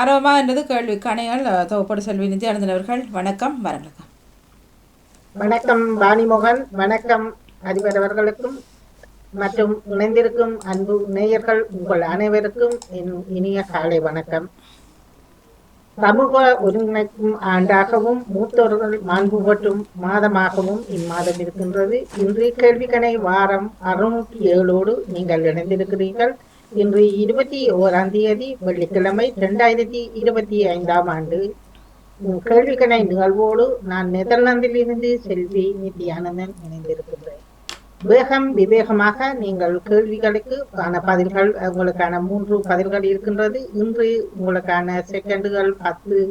ஆர்வமா என்றது கேள்வி கணைகள் தொகுப்போடு செல்வி நித்யானந்தன் அவர்கள். வணக்கம், வரங்களுக்கும். வணக்கம் வாணிமோகன், வணக்கம் அதிபர் அவர்களுக்கும் மற்றும் இணைந்திருக்கும் அன்பு நேயர்கள் உங்கள் அனைவருக்கும் என் இனிய காலை வணக்கம். சமூக ஒருங்கிணைக்கும் ஆண்டாகவும் மூத்தோர்கள் மாண்பு போற்றும் மாதமாகவும் இம்மாதம் இருக்கின்றது. இன்று கேள்விக்கணை வாரம் 607 நீங்கள் இணைந்திருக்கிறீர்கள். இன்று 21 வெள்ளிக்கிழமை 2025 கேள்விக்கணை நிகழ்வோடு நான் நெதர்லாந்தில் இருந்து செல்வி நித்யானந்தன் இணைந்திருக்கின்றேன். வேகம் விவேகமாக நீங்கள் கேள்விகளுக்கு பதில்கள், உங்களுக்கான 3 பதில்கள் இருக்கின்றது. இன்று உங்களுக்கான செகண்டுகள் 10,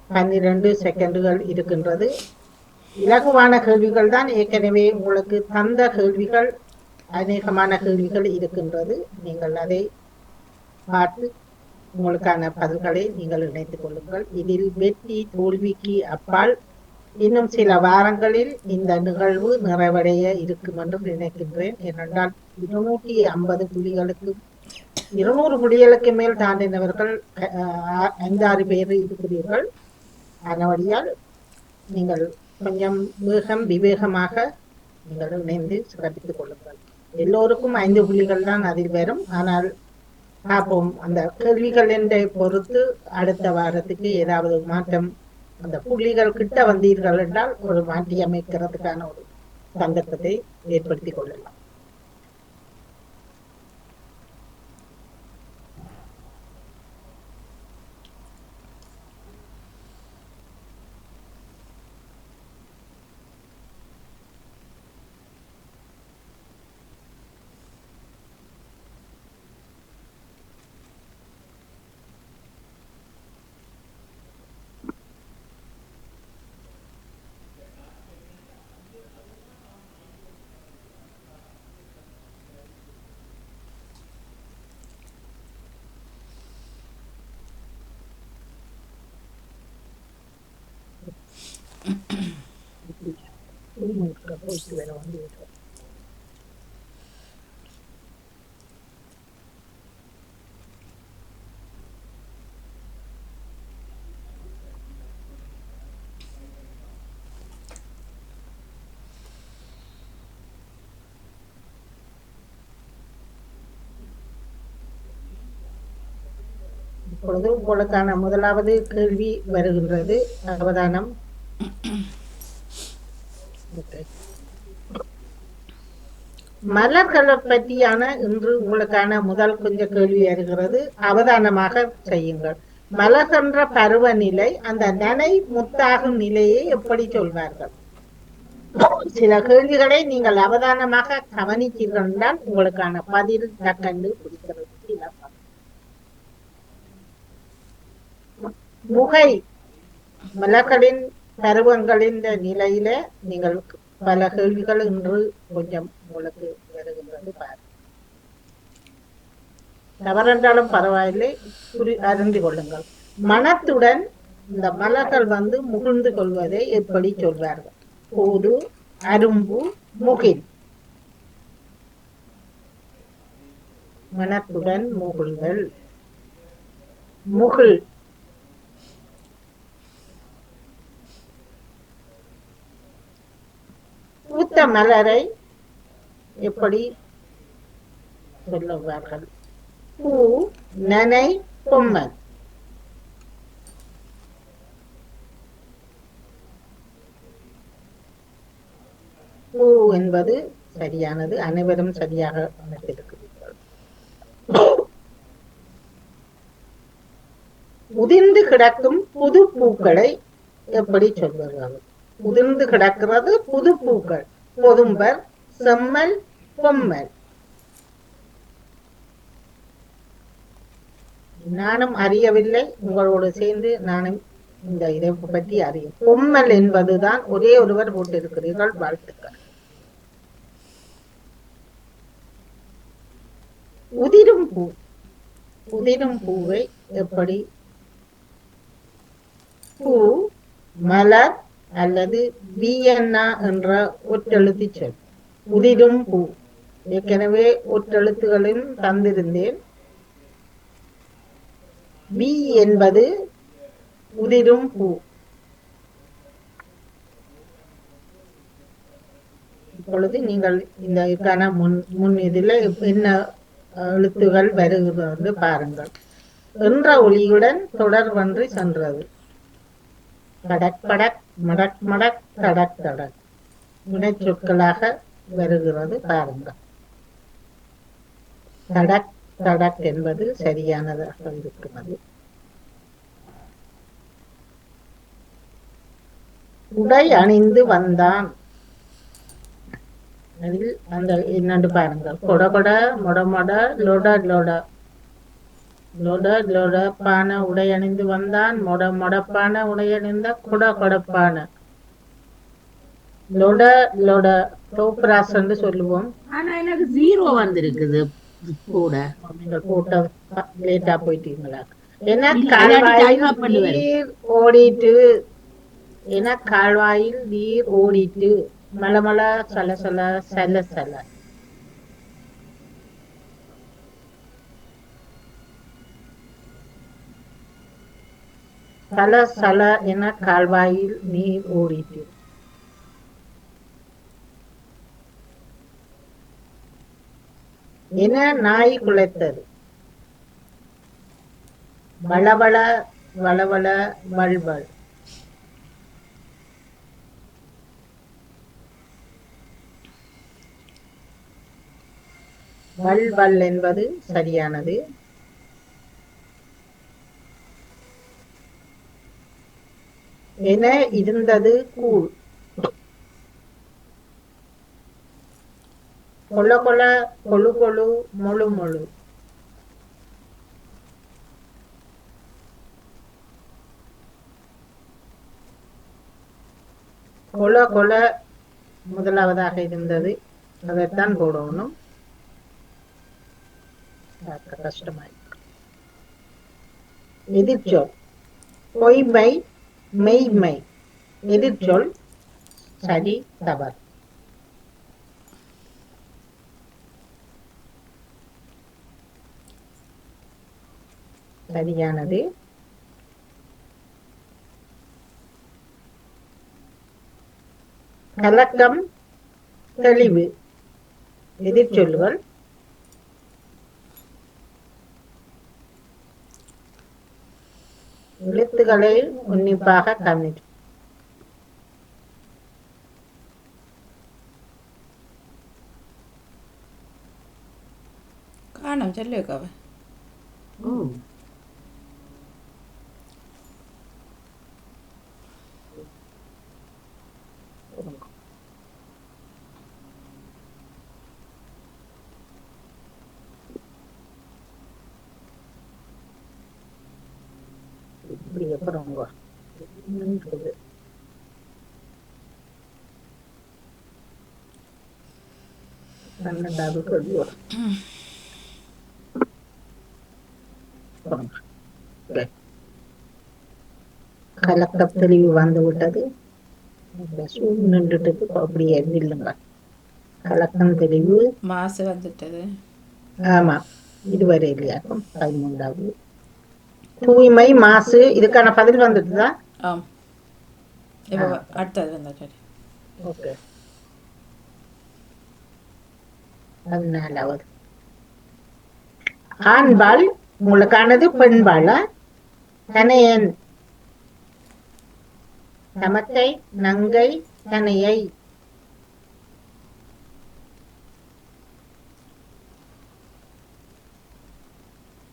12 செகண்டுகள் இருக்கின்றது. இலகுவான கேள்விகள் தான். ஏற்கனவே உங்களுக்கு தந்த கேள்விகள், அநேகமான கேள்விகள் இருக்கின்றது. நீங்கள் அதை பார்த்து உங்களுக்கான பதில்களை நீங்கள் இணைத்துக் கொள்ளுங்கள். இதில் வெற்றி தோல்விக்கு அப்பால் இன்னும் சில வாரங்களில் இந்த நிகழ்வு நிறைவடைய இருக்கும் என்று நினைக்கின்றேன். ஏனென்றால் 250 புள்ளிகளுக்கு 200 புள்ளிகளுக்கு மேல் தாண்டினவர்கள் 5-6 பேர் இருக்கிறீர்கள். அதனபடியால் நீங்கள் கொஞ்சம் வேகம் விவேகமாக நீங்கள் இணைந்து சிறப்பித்துக் கொள்ளுங்கள். எல்லோருக்கும் 5 புள்ளிகள் தான் அதில் வரும். ஆனால் பார்ப்போம், அந்த கேள்விகள் என்றை பொறுத்து அடுத்த வாரத்துக்கு ஏதாவது மாற்றம், அந்த புள்ளிகள் கிட்ட வந்தீர்கள் என்றால் ஒரு மாற்றி அமைக்கிறதுக்கான ஒரு சந்தர்ப்பத்தை ஏற்படுத்திக் கொள்ளலாம். இப்பொழுது உங்களுக்கான முதலாவது கேள்வி வருகின்றது. அவதானம். மலர்களை பற்றியான இன்று உங்களுக்கான முதல் கொஞ்சம் கேள்வி வருகிறது. அவதானமாக செய்யுங்கள். மலர்கின்ற பருவநிலை, அந்த நனை முத்தாகும் நிலையை எப்படி சொல்வார்கள்? சில கேள்விகளை நீங்கள் அவதானமாக கவனித்தீர்கள் என்றால் உங்களுக்கான பதில் தக்கண்டு பிடிக்கிறது. முகை மலர்களின் பருவங்களின் நிலையில நீங்கள் பல கேள்விகள் இன்று கொஞ்சம் உங்களுக்கு வருகின்றது. பாரு, தவறென்றாலும் பரவாயில்லை, அறிந்து கொள்ளுங்கள். மனத்துடன் இந்த மலர்கள் முகிழ்ந்து கொள்வதை எப்படி சொல்வார்கள்? போது, அரும்பு, முகில். மனத்துடன் முகிழ்தல், முகில். பூத்த மலரை எப்படி சொல்லுவார்கள்? பூ, நனை, பொம்மல். பூ என்பது சரியானது. அனைவரும் சரியாக அமைத்திருக்கிறீர்கள். உதிர்ந்து கிடக்கும் புது பூக்களை எப்படி சொல்வார்கள்? உதிர்ந்து கிடக்கிறது புது பூக்கள். பொதும்பர், செம்மல், பொம்மல். நானும் அறியவில்லை, உங்களோடு சேர்ந்து நானும் இந்த இதை பற்றி அறியும். பொம்மல் என்பதுதான் ஒரே ஒருவர் போட்டிருக்கிறீர்கள். வாழ்த்துக்கள். உதிரும் பூ. உதிரும் பூவை எப்படி? பூ, மலர் அல்லது வியன்னா என்ற ஒற்றெழுத்து சொல். உதிரும் பூ. ஏற்கனவே ஒற்றெழுத்துகளையும் தந்திருந்தேன். வி என்பது உதிரும் பூ. இப்பொழுது நீங்கள் இந்த இதுக்கான முன் இதுல என்ன எழுத்துகள் வருகிறது பாருங்கள். என்ற ஒளியுடன் தொடர்பன்றி சென்றது. கடக் படக் மடக் மடக் தடக் தடக் வினைச்சொற்களாக வருகிறது பாருங்கள். தடக் தடக் என்பது சரியானதாக இருக்கிறது. உடை அணிந்து வந்தான். அதில் அந்த என்னண்டு பாருங்கள். கொட கொட மொட மொட லொட லொட லொட லொட பான உடை அணிந்து வந்தான். மொட மொடப்பான உடை அணிந்த கொட கொடப்பான லொட லொட தோப்ராஸ் என்று சொல்லுவோம். ஆனா எனக்கு 0 வந்திருக்குது கூட. நீங்கள் போட்ட லேட்டா போயிட்டீங்களா? என இல்ல, கால்வாயில் time up பண்ணி வரும். நீர் ஓடிட்டு என கால்வாயில் நீர் ஓடிட்டு மலமல சலசல சலசல. சல சல என கால்வாயில் நீர் ஓடிட்டு. என நாய் குலைத்தது. வளவள வளவள வல்வல். வல்வல் என்பது சரியானது. என இருந்தது கூழ். கொல கொல கொழு கொழு மொழு மொழு. கொல கொல முதலாவதாக இருந்தது, அதைத்தான் போடணும். கஷ்டமாயிருக்கு. எதிர்ச்சொல் பொய்மை மெய்மை. எதிர்ச்சொல் சரி தவறு. சரியானது. கலக்கம் தெளிவு. எதிர்ச்சொல்லுகள் எழுத்துக்களை உன்னிப்பாக கவனித்து. காணும் சொல்லுக்காவ. இப்படி அப்புறம் பன்னெண்டாவது சொல்லுவோம். கலக்க தெளிவு வந்து விட்டது. நின்றுட்டு அப்படியே இல்லைங்க. கலக்கம் தெளிவு மாசு வந்துட்டது. ஆமா, இதுவரை இல்லையாக்கும் 13வது. தூய்மை மாசு இதுக்கான பதில் வந்துட்டுதா? ஆம், இப்போ அடுத்தது வந்துட்டு. ஓகே, 14வது. ஆண்பால் உங்களுக்கானது பெண்பாலா? தனையன் தமக்கை நங்கை தனையை.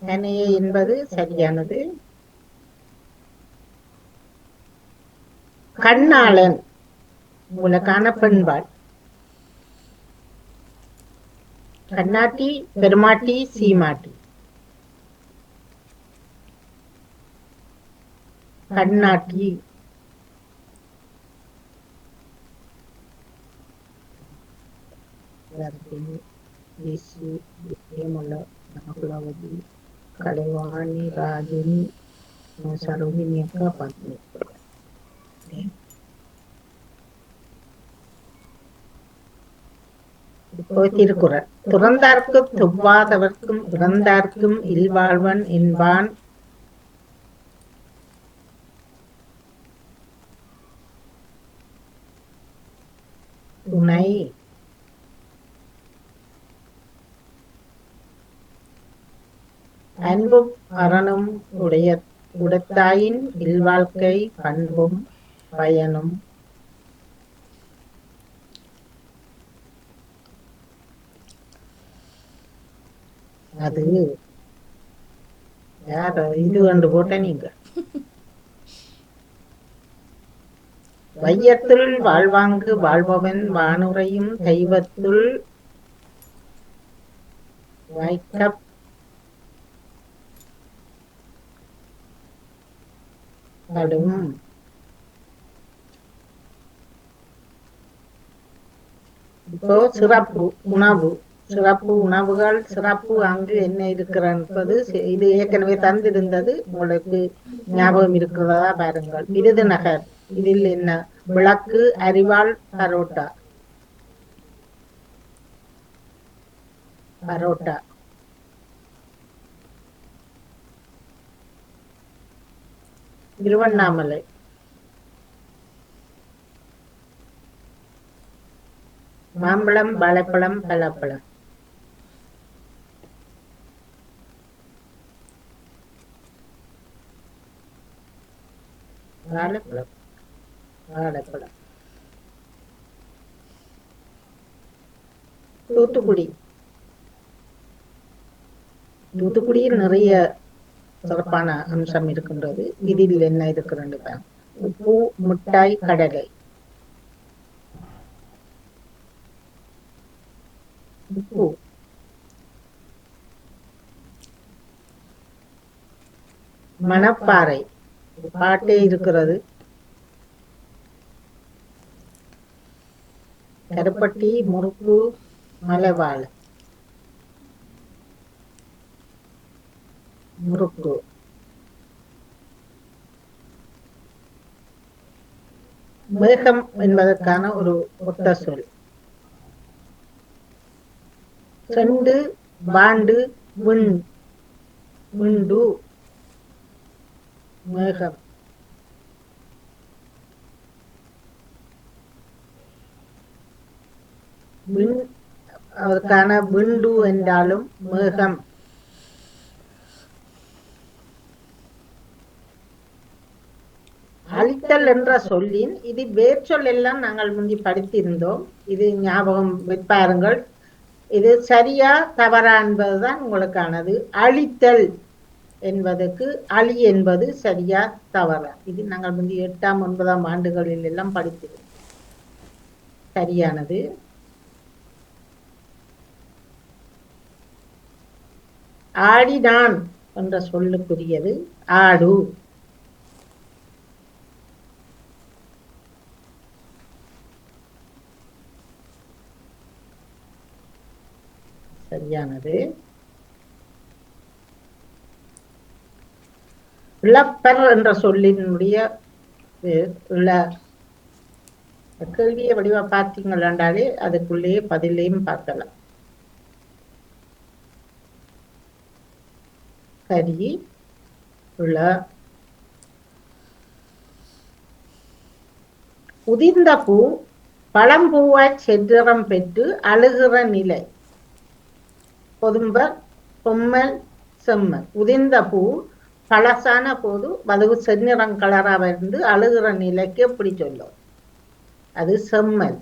தனையை என்பது சரியானது. கண்ணாளன் உங்களுக்கான பெண்பால். கண்ணாட்டி பெருமாட்டி சீமாட்டி. கண்ணாட்டி கலைவாணி ராஜினி சரோகினி அக்கா பத்னி. இப்போ திருக்குறள். துறந்தார்க்கும் துவாதவர்க்கும் இறந்தார்க்கும் இல்வாழ்வன் என்பான் துணை, அன்பும் அறனும் உடைத்தாயின் இல்வாழ்க்கை பண்பும் பயனும். அது யார் இது கண்டு போட்ட நீங்க? வையத்துள் வாழ்வாங்கு வாழ்பவன் வானுரையும் தெய்வத்துள் வைக்கப்படும் இப்போ சிறப்பு உணவு, சிறப்பு உணவுகள், சிறப்பு அங்கு என்ன இருக்கிறது, இது ஏற்கனவே தந்திருந்தது, உங்களுக்கு ஞாபகம் இருக்கிறதா பாருங்கள். விருதுநகர், இதில் என்ன? விளக்கு, அரிவாள், பரோட்டா. பரோட்டா. திருவண்ணாமலை, மாம்பழம், வாழைப்பழம், பலாப்பழம். வாழைப்பழம், வாழைப்பழம். தூத்துக்குடி, தூத்துக்குடியில் நிறைய சிறப்பான அம்சம் இருக்கின்றது. இதில் என்ன இருக்கிறது? உப்பு, முட்டாய், கடலை. உப்பு, மணப்பாறை, பாட்டே இருக்கிறது. கருப்பட்டி, முறுக்கு, மலைவாழ். முறுக்கு. மேகம் என்பதற்கான ஒரு ஒத்த சொல். செண்டு, வாண்டு, விண்டு, மேகம். அதற்கான விண்டு என்றாலும் மேகம். அழித்தல் என்ற சொல்லின் இது வேர்ச்சொல் எல்லாம் நாங்கள் முந்தி படித்திருந்தோம். இது ஞாபகம் வைப்பாருங்கள். இது சரியா தவறா என்பதுதான் உங்களுக்கானது. அழித்தல் என்பதற்கு அழி என்பது சரியா தவறா, இது நாங்கள் முந்தி 8ஆம் 9ஆம் ஆண்டுகளில் எல்லாம் படித்திருந்தோம். சரியானது. ஆடினான் என்ற சொல்லுக்குரியது ஆடு. சரியானது. இழப்பர் என்ற சொல்லினுடைய கேள்வியை வடிவா பார்த்தீங்களாண்டாலே அதுக்குள்ளேயே பதிலையும் பார்க்கலாம். சரி. உதிர்ந்த பூ பழம்பூவாய் சென்றம் பெற்று அழுகிற நிலை. பொதும்பர், பொம்மல், செம்மல். உதிர்ந்த பூ பழசான போது அது செந்நிறம் கலரா வந்து அழுகிற நிலைக்கு எப்படி சொல்லும்? அது செம்மல்.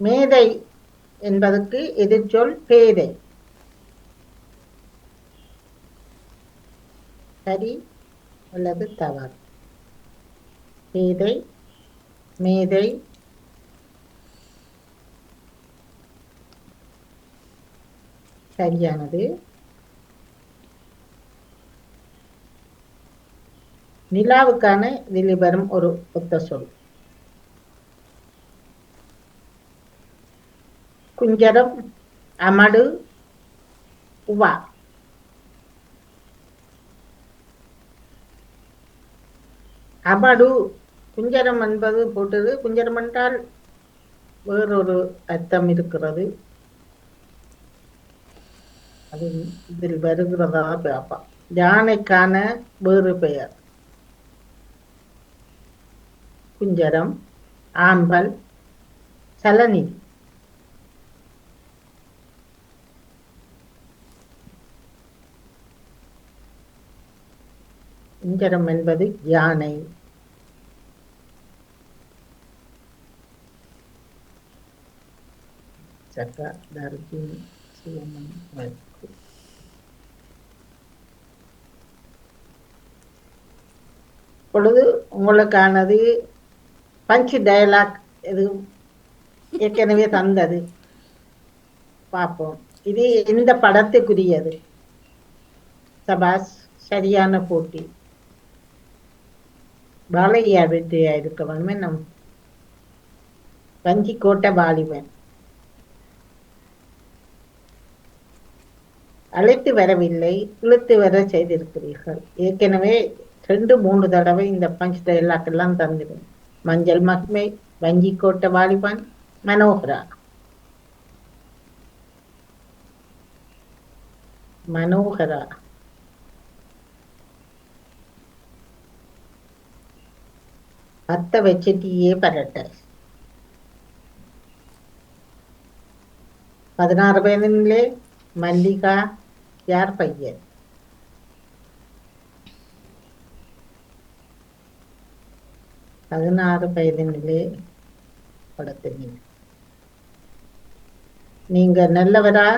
மேதை என்பதற்கு எதிர்ச்சொல் பேதை. சரி அல்லது தவறு? பேதை, மேதை. சரியானது. நிலாவுக்கான இதில் வரும் ஒரு ஒத்த சொல். குஞ்சரம், அமடு, உவா. அமடு குஞ்சரம் என்பது போட்டது. குஞ்சரம் என்றால் வேறொரு அர்த்தம் இருக்கிறது. அது இதில் வருகிறதா பாப்பா. யானைக்கான வேறு பெயர் குஞ்சரம், ஆம்பல், சலநிதி. குஞ்சரம் என்பது யானை. சக்கா, தர்ஜினி, சிவமணி, வர்க்கு. இப்பொழுது உங்களுக்கானது பஞ்ச் டயலாக் இது ஏற்கனவே தந்தது. பார்ப்போம். இது எந்த படத்துக்குரியது? சபாஸ், சரியான போட்டி. பாலையா வெற்றியா இருக்க வேணுமே. நம் வஞ்சி கோட்டை வாலிபன். அழைத்து வரவில்லை, இழுத்து வர செய்திருக்கிறீர்கள். ஏற்கனவே 2-3 தடவை இந்த பஞ்ச் டயலாக் எல்லாம் தந்துடும். மஞ்சள் மகிமை, வஞ்சி கோட்டை வாலிபன், மனோகரா. மனோகரா. பத்த வச்சுட்டியே பரட்ட. 16 வயதிலே மல்லிகா யார் பையன்? பதினாறு வயதினிலே படத்தில். நீங்க நல்லவரா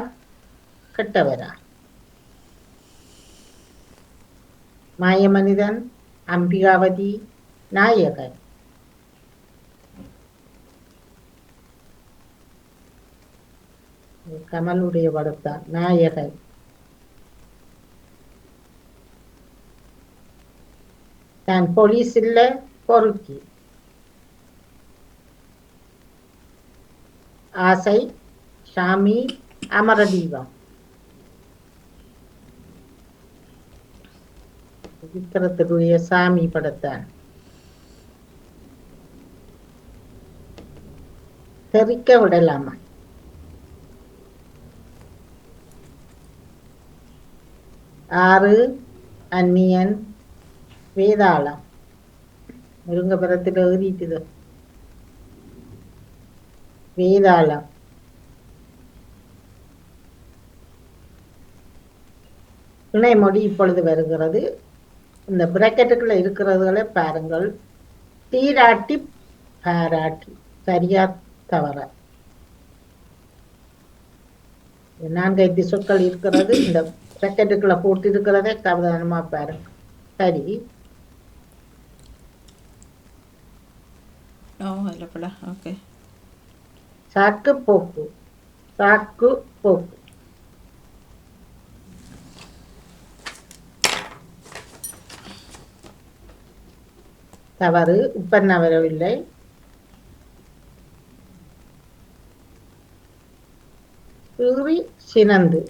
கெட்டவரா? மாயமனிதன், அம்பிகாவதி, நாயகன். கமலுடைய படத்தான் நாயகன். நான் போலீஸ் இல்ல, பொறுக்கி. ஆசை, சாமி, அமரதீபம். விக்கிரத்துடைய சாமி படத்தான். தெரிக்க விடலாமா? ஆறு, அந்நியன், வேதாளம். முருங்கபுரத்தில் எழுதிட்டுது. வேதாளம். இணைமொழி இப்பொழுது வருகிறது. இந்த பிராக்கெட்டுக்குள்ள இருக்கிறதுகளை பாருங்கள். தீராட்டி, பாராட்டி. சரியா தவற? 4-5 சொற்கள் இருக்கிறது. இந்த பிராக்கெட்டுக்குள்ள போட்டு இருக்கிறதே கவனமா பாருங்க. சரி. ஓகே. சாக்கு போக்கு. சாக்கு போக்கு. தவறு. உப்பண்ண வரவில்லை. கீறி சினந்து.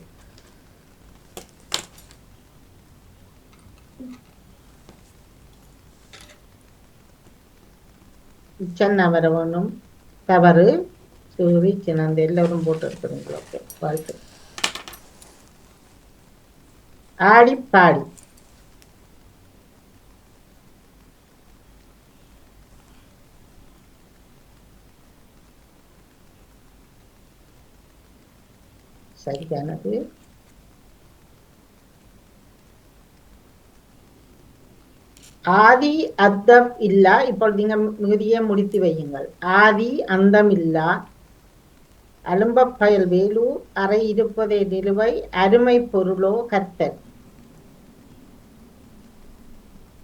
உச்சன்னா வர வேணும். தவறு. கீறி சினந்து. எல்லாரும் போட்டு இருக்கிறீங்களா? வாழ்த்து. ஆடி பாடி. சரியானது. ஆதி அந்தம் இல்லா. இப்பொழுது நீங்க மிகுதியை முடித்து வையுங்கள். ஆதி அந்தம் இல்லா அலும்ப பயல் வேலூர் அறை இருப்பதே நிலுவை அருமை பொருளோ கத்தன்.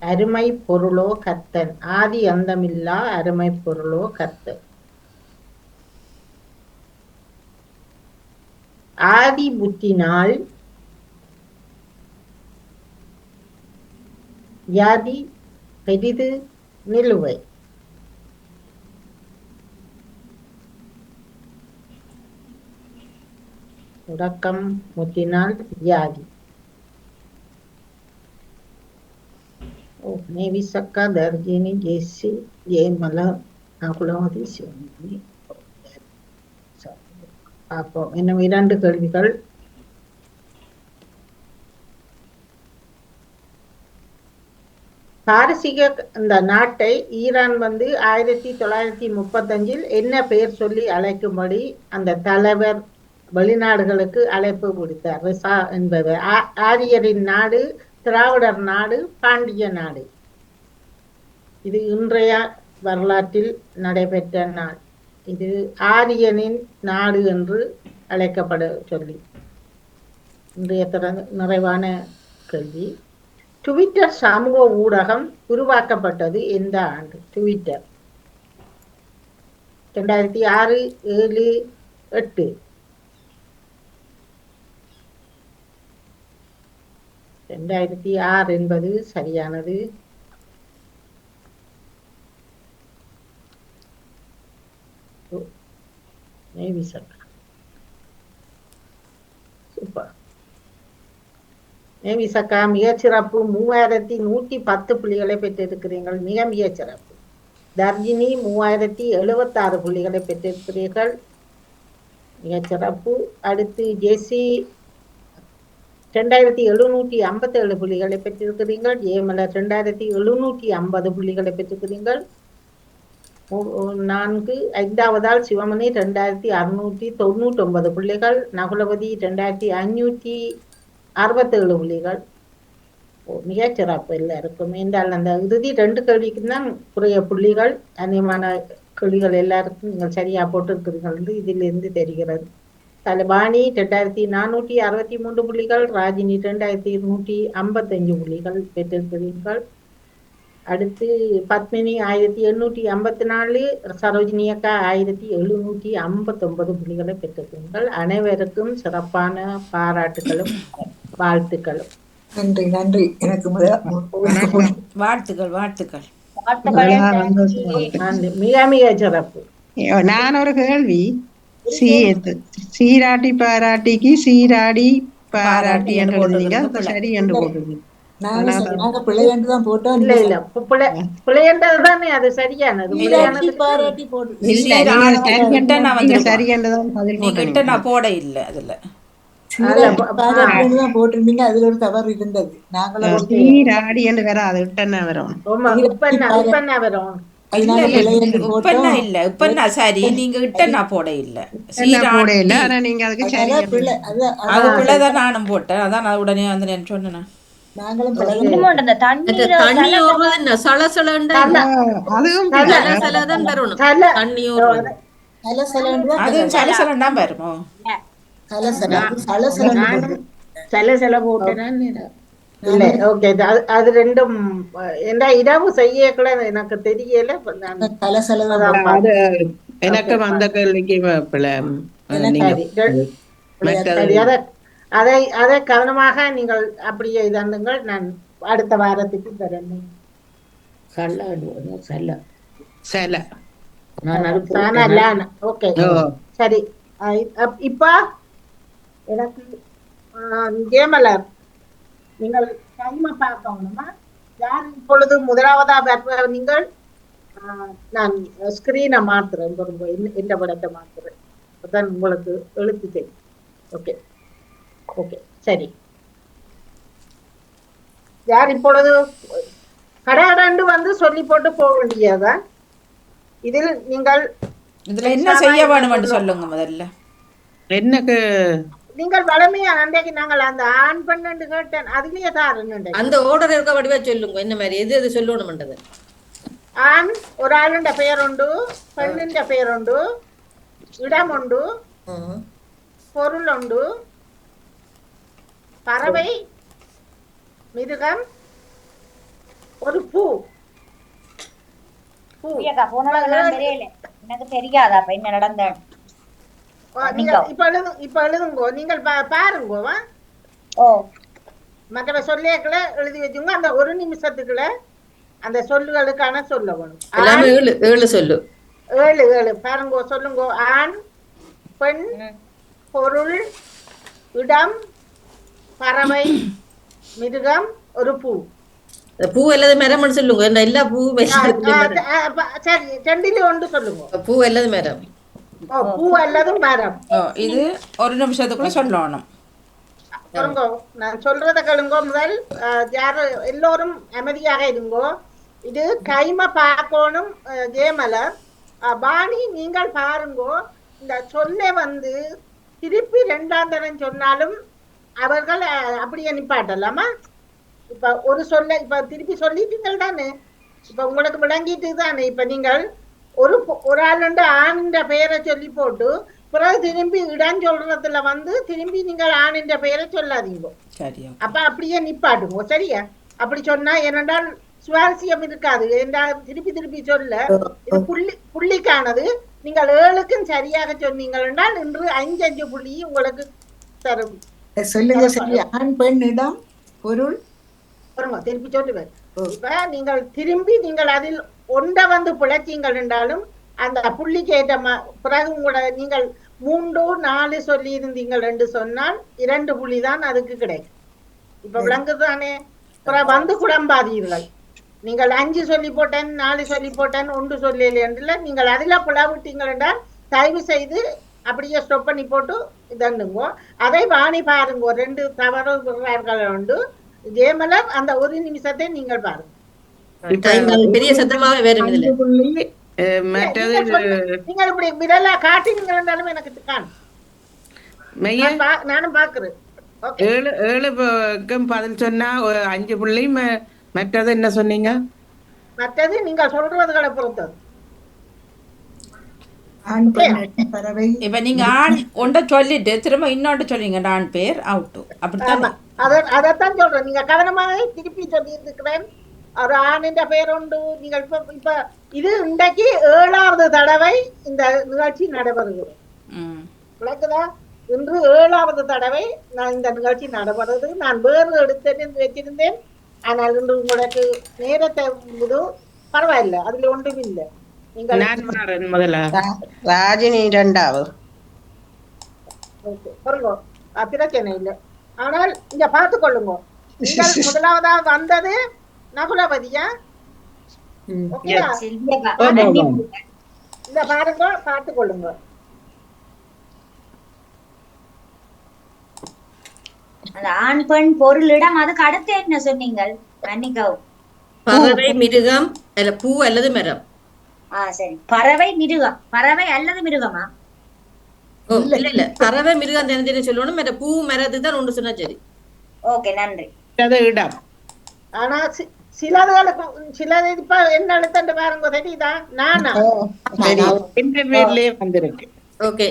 அருமை பொருளோ கத்தன். ஆதி அந்தமில்லா அருமை பொருளோ கத்தன். ஆதி புத்தினால் யாதி பெரிது நிலுவை. உறக்கம் முத்தினால் வியாதி. நேவி சக்கா, தர்ஜினி, ஜேசி, ஜெயமலா, குலமதி, சிவனி. பார்ப்போம். இன்னும் 2 கேள்விகள். பாரசீக இந்த நாட்டை ஈரான் வந்து 1935 என்ன பெயர் சொல்லி அழைக்கும்படி அந்த தலைவர் வெளிநாடுகளுக்கு அழைப்பு விடுத்தார். ரிசா என்பவர் ஆரியரின் நாடு, திராவிடர் நாடு, பாண்டிய நாடு. இது இன்றைய வரலாற்றில் நடைபெற்ற நாள். இது ஆரியனின் நாடு என்று அழைக்கப்பட சொல்லி இன்றைய நிறைவான கேள்வி. ட்விட்டர் சமூக ஊடகம் உருவாக்கப்பட்டது எந்த ஆண்டு? ட்விட்டர் 2006, 7, 8. 2006 என்பது சரியானது. சூப்பர். நேவிசக்கா மிகச்சிறப்பு. 3110 புள்ளிகளை பெற்றிருக்கிறீர்கள். மிக மிகச்சிறப்பு. தர்ஜினி 3076 புள்ளிகளை பெற்றிருக்கிறீர்கள். மிகச்சிறப்பு. அடுத்து ஜெசி 2757 புள்ளிகளை பெற்றிருக்கிறீர்கள். ஜெயமலர் 2750 புள்ளிகளை பெற்றிருக்கிறீர்கள். 5ஆவதால் சிவமணி 2699 புள்ளிகள். நகுலவதி 2567 புள்ளிகள். மிகச் சிறப்பு எல்லாருக்கும். என்றால் அந்த இறுதி 2 கேள்விக்கு தான் குறைய புள்ளிகள். அநேகமான கேள்விகள் எல்லாருக்கும் நீங்கள் சரியா போட்டிருக்கிறீர்கள் என்று இதிலிருந்து தெரிகிறது. தலபாணி 2463 புள்ளிகள். ராஜினி 2255 புள்ளிகள் பெற்றிருக்கிறீர்கள். அடுத்து பத்மினி 1854, சரோஜினி அக்கா 1759 புள்ளிகளை பெற்றிருக்கிறீர்கள். அனைவருக்கும் சிறப்பான பாராட்டுகளும் வாழ்த்துக்களும். நன்றி நன்றி. எனக்கு வாழ்த்துக்கள் வாழ்த்துக்கள். மிக மிக சிறப்பு. நான் ஒரு கேள்வி. சீராட்டி பாராட்டிக்கு சீராடி பாராட்டி என்று போடுறீங்க, சரி என்று போடுறீங்க. நாங்க பிள்ளை தான் போட்டோம். இல்ல இல்ல, பிள்ளைன்றதுதானே அது சரியானது. பாராட்டி போட்டு சரி என்றுதான் பதில் போட்டீங்க. நான் போட இல்லை அதுல பாராட்டிதான் போட்டிருந்தீங்க. அதுல ஒரு தவறு இருந்தது. நாங்களும் சீராடி என்று வேற அது விட்டன்னா வரும். இல்ல இப்ப சரி, நீங்க இட்டனா போட இல்ல. போட இல்ல. ஆனா நீங்க அதுக்கு சரி அது பிள்ளைதான் நானும் போட்டேன். அதான் நான் உடனே வந்து நான் சொன்னேன். நாங்களும் அது ரெண்டும் இரவு செய்யக்கூட எனக்கு தெரியல. எனக்கு வந்த கேள்விக்கு அதை கவனமாக நீங்கள் அப்படியே இதாண்டுங்கள். நான் அடுத்த வாரத்துக்கு தரேன். ஓகே சரி. இப்ப எனக்கு ஜெயமலர் நீங்கள் டைமை பார்க்கணுமா? யார் இப்பொழுது முதலாவதா நீங்கள்? நான் ஸ்கிரீனை மாத்துறேன். இந்த படத்தை மாத்துறேன். அப்பதான் உங்களுக்கு எழுத்து தெரியும். ஓகே ஓகே சரி. யார் இப்பொழுது கடையாண்டு வந்து சொல்லி போட்டு போக வேண்டியதுதான். இதில் நீங்கள் இதுல என்ன செய்ய வேணும் சொல்லுங்க. முதல்ல எனக்கு நீங்கள் வளமையா அன்றைக்கு நாங்கள் அந்த ஆண் பண்ணு கேட்டேன். அதுலயே தான் அந்த ஆர்டர் இருக்க வடிவா சொல்லுங்க. என்ன மாதிரி எது எது சொல்லணும்ன்றது. ஆண் ஒரு ஆளுண்ட பெயர் உண்டு, பெண்ணின் பெயர் உண்டு, இடம் உண்டு, பொருள் உண்டு, பறவை, மிருகம், ஒரு பூ. எனக்கு தெரியாதா என்ன நடந்த? இப்ப எழுதுங்கோ. நீங்கள் பாருங்கோ. மற்ற சொல்லியக்கள எழுதி வச்சுங்க. அந்த ஒரு நிமிஷத்துக்குள்ள அந்த சொல்லுகளுக்கான சொல்ல வேணும். 7 சொல்லு. 7 பாருங்கோ. சொல்லுங்கோ. ஆண், பெண், பொருள், இடம், பறவை, மிருகம், ஒரு பூ. பூ அல்லது மரம் சொல்லுங்க. எல்லா பூவும் சரி, ரெண்டில ஒன்று சொல்லுங்க. பூ அல்லது மரம். பூ அல்லது மரம். இது ஒரு நிமிஷத்துக்குள்ள சொல்லணும். பாருங்கோ, நான் சொல்றத கேளுங்கோ. முதல் யாரு எல்லோரும் அமைதியாக இருங்கோ. இது கைம பார்க்கணும். ஜெயமலர், பாணி நீங்கள் பாருங்கோ. இந்த சொல்ல வந்து திருப்பி 2ஆம் தரம் சொன்னாலும் அவர்கள் அப்படியே நிப்பாட்டலாமா? இப்ப ஒரு சொல்ல இப்ப திருப்பி சொல்லிட்டீங்கள் தானே, இப்ப உங்களுக்கு விளங்கிட்டு தானே. இப்ப நீங்கள் ஒரு ஆளுண்டு ஆணின்ற பெயரை சொல்லி போட்டு பிறகு திரும்பி இடம் சொல்றதுல வந்து திரும்பி நீங்கள் ஆணின்ற பெயரை சொல்லாதீங்க. சரியா அப்ப அப்படியே நிப்பாட்டுங்க. சரியா? அப்படி சொன்னா ஏனென்றால் சுவாரஸ்யம் இருக்காது. என்றால் திருப்பி திருப்பி சொல்ல இது புள்ளிக்கானது. நீங்கள் 7க்கும் சரியாக சொன்னீங்கள் என்றால் இன்று 5 புள்ளி உங்களுக்கு தரும். சொல்லுங்க சரி. ஆண் பெண் இடம் பொருள் திருப்பி சொல்லுவேன். இப்ப நீங்கள் திரும்பி நீங்கள் அதில் ஒன்றை வந்து பிழைச்சீங்கள் என்றாலும் அந்த புள்ளிக்கு ஏற்ற பிறகு உங்களோட நீங்கள் 3, 4 சொல்லி இருந்தீங்கள் என்று சொன்னால் 2 புள்ளி தான் அதுக்கு கிடைக்கும். இப்ப விளங்குதானே? பிறகு வந்து குழம்பாதீர்கள். நீங்கள் 5 சொல்லி போட்டேன், 4 சொல்லி போட்டேன், 1 சொல்லல என்று நீங்கள் அதில் பிளவிட்டீங்கள் என்றால் தயவு செய்து அப்படியே ஸ்டாப் பண்ணி போட்டு இதண்ணுங்கோ. அதை வாணி பாருங்கோ. 2 தவறு விடுறார்கள் உண்டு. ஜெயமலர், அந்த 1 நிமிஷத்தை நீங்கள் பாருங்க. பெரிய சத்தமாவே வேறும் இதுல. மற்றது நீங்கள் இப்படி விரலா காட்டினீங்கள் என்றாலும் எனக்கு காணும். நானும் பாக்குறேன். 7க்கும் பதில் சொன்னா 5 புள்ளி. மற்றது என்ன சொன்னீங்க? மற்றது நீங்கள் சொல்றதுகளை பொறுத்தது. ஆண் பெண் பறவை. இப்ப நீங்க ஆண் ஒன்றை சொல்லிட்டு திரும்ப இன்னொன்று சொல்லிங்க ஆண் பேர் அவுட்டு. அப்படித்தான். அதைத்தான் சொல்றேன். நீங்க கவனமாக திருப்பி சொல்லி இருக்கிறேன். ஒரு ஆணின்ற பெயர் உண்டு. நீங்கள் இப்ப இது இன்றைக்கு 7வது தடவை இந்த நிகழ்ச்சி நடைபெறுகிறது. விளக்குதா? இன்று 7வது தடவை நான் இந்த நிகழ்ச்சி நடைபெறுது. நான் வேறு எடுத்து வச்சிருந்தேன். ஆனால் இன்று உங்களுக்கு நேரத்தை பரவாயில்லை, அதுல ஒன்றும் இல்லை. நீங்கள் முதல்ல ராஜினி 2வது. பிரச்சனை இல்லை. ஆனால் இங்க பார்த்து கொள்ளுங்க. நீங்கள் முதலாவதா வந்தது நகுலபதியா? இந்த பாருங்க, பார்த்து கொள்ளுங்க. அந்த ஆண் பெண் பொருளிடம் அதுக்கு அடுத்து என்ன சொன்னீங்க? மன்னிக்கவும். பறவை, மிருகம், பூ அல்லது மரம். சரி. பறவை, மிருகம். பறவை அல்லது மிருகமா? இல்ல, பறவை, மிருகம் தெரிஞ்சு சொல்லணும். பூ, மரத்துக்கு தான் 1 சொன்னா சரி. ஓகே, நன்றி. இடம். ஆனா சிலதுகளுக்கு சிலது இப்ப என்ன எழுத்து பாருங்க. தெரியுதா? நானா என்ற பேர்லயே வந்திருக்கு. ஓகே,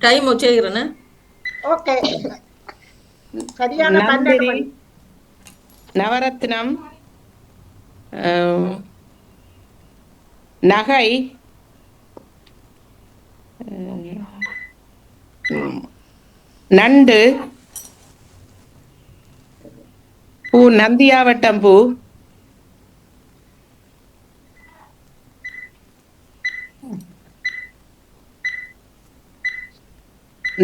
டைம் வச்சிருக்கிறேன். ஓகே, சரியான 12 மணி. நவரத்னம், நகை, நண்டு, பூ, நந்தியாவட்டம் பூ,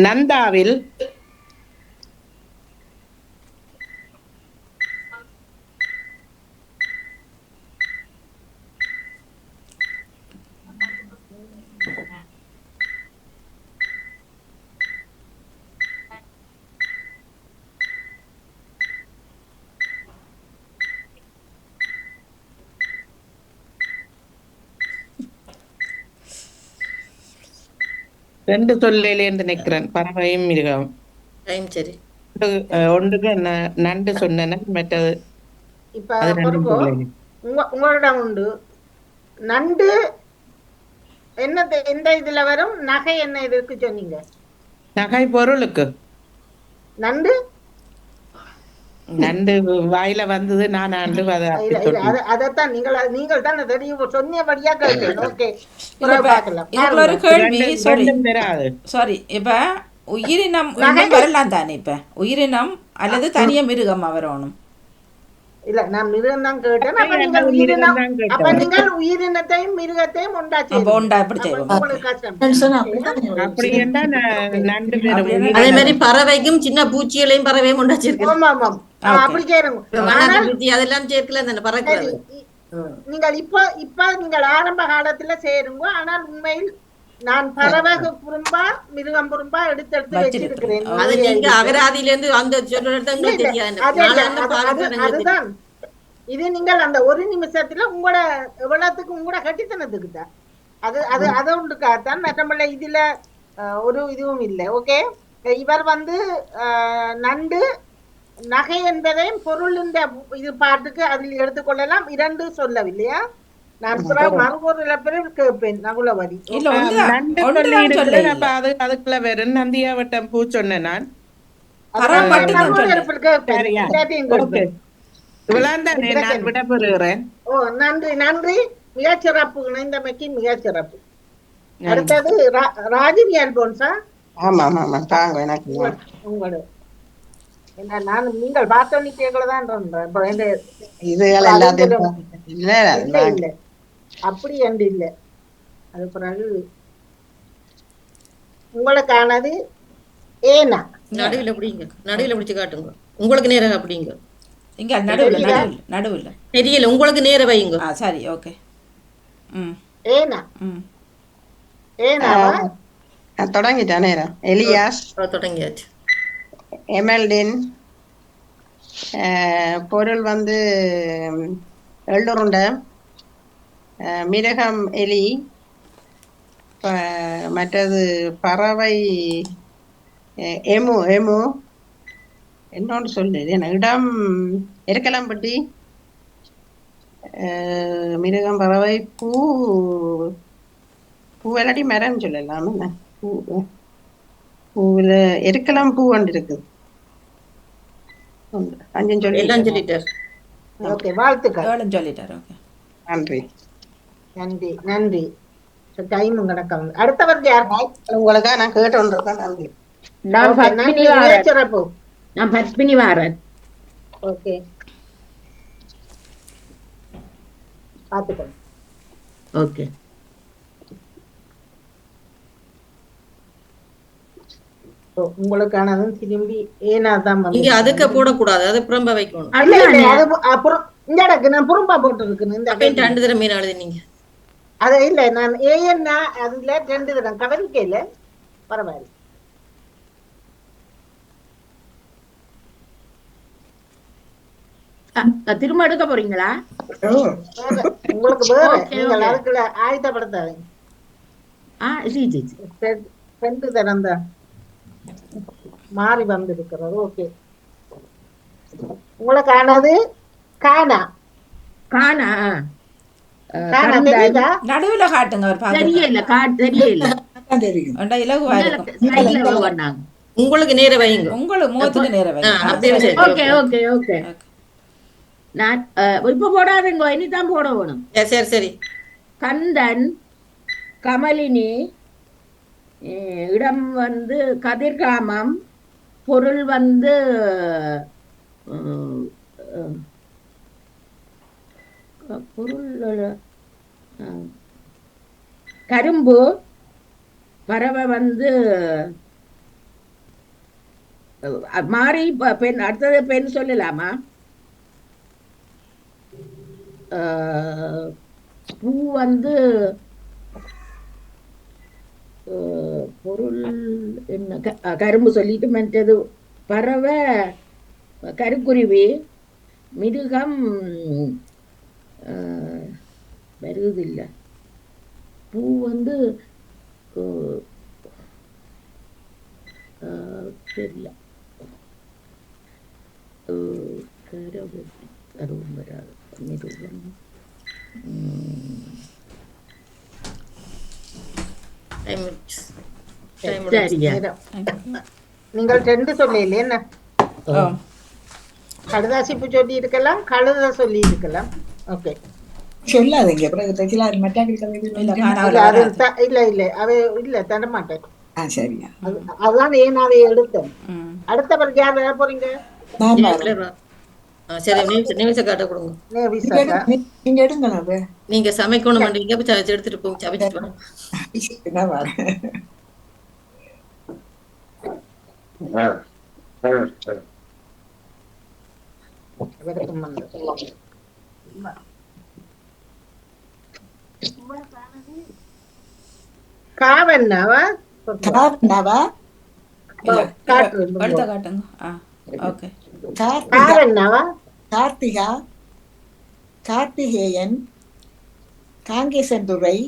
நந்தாவில், ரெண்டு சொல்லையில என்று நினைக்கிறேன். பறவையும் மிருகம். டைம் சரி. ஒன்றுக்கு நண்டு சொன்னேன். மற்றது இப்ப உங்களிடம் உண்டு. நண்டு என்ன எந்த இதுல வரும்? நகை என்ன இதுக்கு சொன்னீங்க? நகை பொருளுக்கு. நண்டு நண்டு வாயில வந்தது. நான் ஆண்டு அதைத்தான் நீங்கள் தான் தெரியும் சொன்னபடியா கேட்டேன். ஓகே, ஒரு கேள்வி. சாரி, இப்ப உயிரினம் வரலாம் தானே? இப்ப உயிரினம் அல்லது தனிய மிருகம் வரணும்? இல்ல, நான் மிருகம் தான் கேட்டேன். அப்ப நீங்கள் உயிரினத்தையும் மிருகத்தையும் ஒண்டாச்சு. அதே மாதிரி பறவைக்கும் சின்ன பூச்சிகளையும் பறவையும் ஒண்டாச்சிருக்கோம். அப்படி செய்யறோம். அதெல்லாம் சேர்க்கல தானே பறக்கிறது. நீங்கள் இப்ப நீங்கள் ஆரம்ப காலத்துல சேருங்க. ஆனால் உண்மையில் நான் பறவை புறம்பா மிருகம் புறம்பா எடுத்து வச்சிருக்கிறேன். அது நீங்க அகராதியில இருந்து அந்த சொல்றது இல்ல, எங்களுக்கு இல்ல. தெரியாது. அது- நாளாந்த அது- பாதிப்பு அதுதான் இது. நீங்கள் அந்த ஒரு நிமிஷத்துல உங்களோட எவ்வளவுக்கு உங்களோட கட்டித்தனத்துக்கு தான் அது அது அதை உண்டுக்காகத்தான். மற்றபடி இதுல ஒரு இதுவும் இல்லை. ஓகே, இவர் வந்து நண்டு நகை என்பதையும் பொருள் இது பாட்டுக்கு அதில் எடுத்துக்கொள்ளலாம். இரண்டு சொல்லவில்லையா? நான் மறுபொரு இழப்பில் கேட்பேன் நகுலவதி. இல்ல நண்டு ஒன்று சொல்லி தான் இருக்குது. சொல்ல அப்ப அதுக்குள்ள வெறும் நந்தியாவட்டம் பூ சொன்னேன் நான். பறவை மட்டும் தான் மறுபொரு சொல்ல. இழப்பில் கேட்பேன். சரியா? இல்லாட்டியும் ஓகே, கேட்பேன். இவ்வளவு தானே நான் விட பெறுகிறேன். ஓ, நன்றி நன்றி. மிகச் சிறப்பு. இணைந்தமைக்கு மிகச் சிறப்பு. அடுத்தது ராஜினி அல்போன்ஸா? ஆமா ஆமா ஆமா தாங்க எனக்கு உங்களோட என்ன நான் நீங்கள் பார்த்தோன்னே கேட்கலதான் இருந்தேன். இதுகள் எல்லாத்தையும் இல்ல இல்ல இல்ல அப்படி என்று இல்ல. அது பிறகு உங்களுக்கானது ஏனா நடுவில் பிடிங்க, நடுவில் பிடிச்சு காட்டுங்க. உங்களுக்கு நேரம் அப்படிங்க. இங்க நடுவுல நடுவுல தெரியல, உங்களுக்கு நேரம் வைங்க. சரி, ஓகே. ஏனா ம் ஏனாவா? தொடங்கிட்டேன் நேரம். எலியாஸ் தொடங்கியாச்சு. எமெல்டின் பொருள் வந்து எள்ளுருண்டை, மிருகம் எலி, மற்றது பறவை எமு எமு, என்னோன்னு சொல்லு இடம் எருக்கலாம்பட்டி, மிருகம் பறவை பூ பூவெல்லாட்டி மரம் சொல்லலாம். என்ன பூ பூவில் எருக்கலாம் பூ ஒன்று இருக்குது. அஞ்சு சொல்லி எல்லாம் சொல்லிட்டார். ஓகே, வாழ்த்துக்கள். சொல்லிட்டார். ஓகே, நன்றி நன்றி நன்றி. டைம் கணக்கம். அடுத்தவர் யார்? உங்களுக்காக நான் கேட்டோன்றதான். நன்றி. நான் பத்மினி வாரன். சிறப்பு. நான் பத்மினி வாரன். ஓகே, பார்த்துக்கணும். ஓகே, உங்களுக்கானதும் திரும்பி ஏனாதான் நீங்க அதுக்கு போடக்கூடாது, அது புறம்ப வைக்கணும். அப்புறம் இந்த இடக்கு நான் புறம்பா போட்டு இருக்குன்னு இந்த அப்பயும் 2 தடவை மீன் எழுதினீங்க. அது இல்ல, நான் ஏன்னா அதுல 2 தடவை கவனிக்கையில பரவாயில்ல. திரும்ப எடுக்க போறீங்களா? உங்களுக்கு வேற Okay, நீங்கள் okay. அதுக்குள்ள ஆயத்தப்படுத்தாதீங்க. சரி சரி சரி. 2 தரம் தான் மாறி வந்திருக்கிறது. ஓகே, உங்களுக்கானது கானா. காணா கானா தெரியுதா? நடுவுல காட்டுங்க. அவர் பார்க்க தெரியல, தெரியல. தெரியும். இலகுவா இருக்கும். ஸ்லைட்ல பண்ணாங்க. உங்களுக்கு நேரம் வைங்க. உங்களுக்கு முகத்துக்கு நேரம் அப்படியே சரி. Okay okay okay. நான் இப்ப போடாதுங்க, இனிதான் போட வேணும். சரி சரி. கந்தன், கமலினி, இடம் வந்து கதிர்காமம், பொருள் வந்து பொருள் கரும்பு, பறவை வந்து மாறி பெண். அடுத்தது பெண் சொல்லலாமா? பூ வந்து பொருள் என்ன? கரும்பு சொல்லிட்டு மற்றது பறவை கருக்குருவி, மிருகம் வருவதில்லை. பூ வந்து தெரியல. கருவும் வராது. மிருகம் நீங்கள் 2 சொல்லல என்ன? கடுதாசிப்பு சொல்லி இருக்கலாம், கழுத சொல்லி இருக்கலாம். ஓகே, சொல்லாதீங்க. அப்புறம் தெரியல இல்ல இல்ல அவ இல்ல தர மாட்டேன். சரியா? அதான் ஏனாவே எடுத்தேன். அடுத்தவர் யார் வர போறீங்க? சரி, நிமிஷம் காட்ட கொடுங்க. நீங்க எடுங்களா? நீங்க சமைக்கணும் பண்றீங்க, எடுத்துட்டு போங்க. சமைச்சிட்டு காவன்னாவா காரணவா இல்ல காட்டு எழுத்த காட்டுங்க. ஓகே. கார்த்திகா காவன்னாவா கார்த்திகா கார்த்திகேயன் காங்கேசன்துறை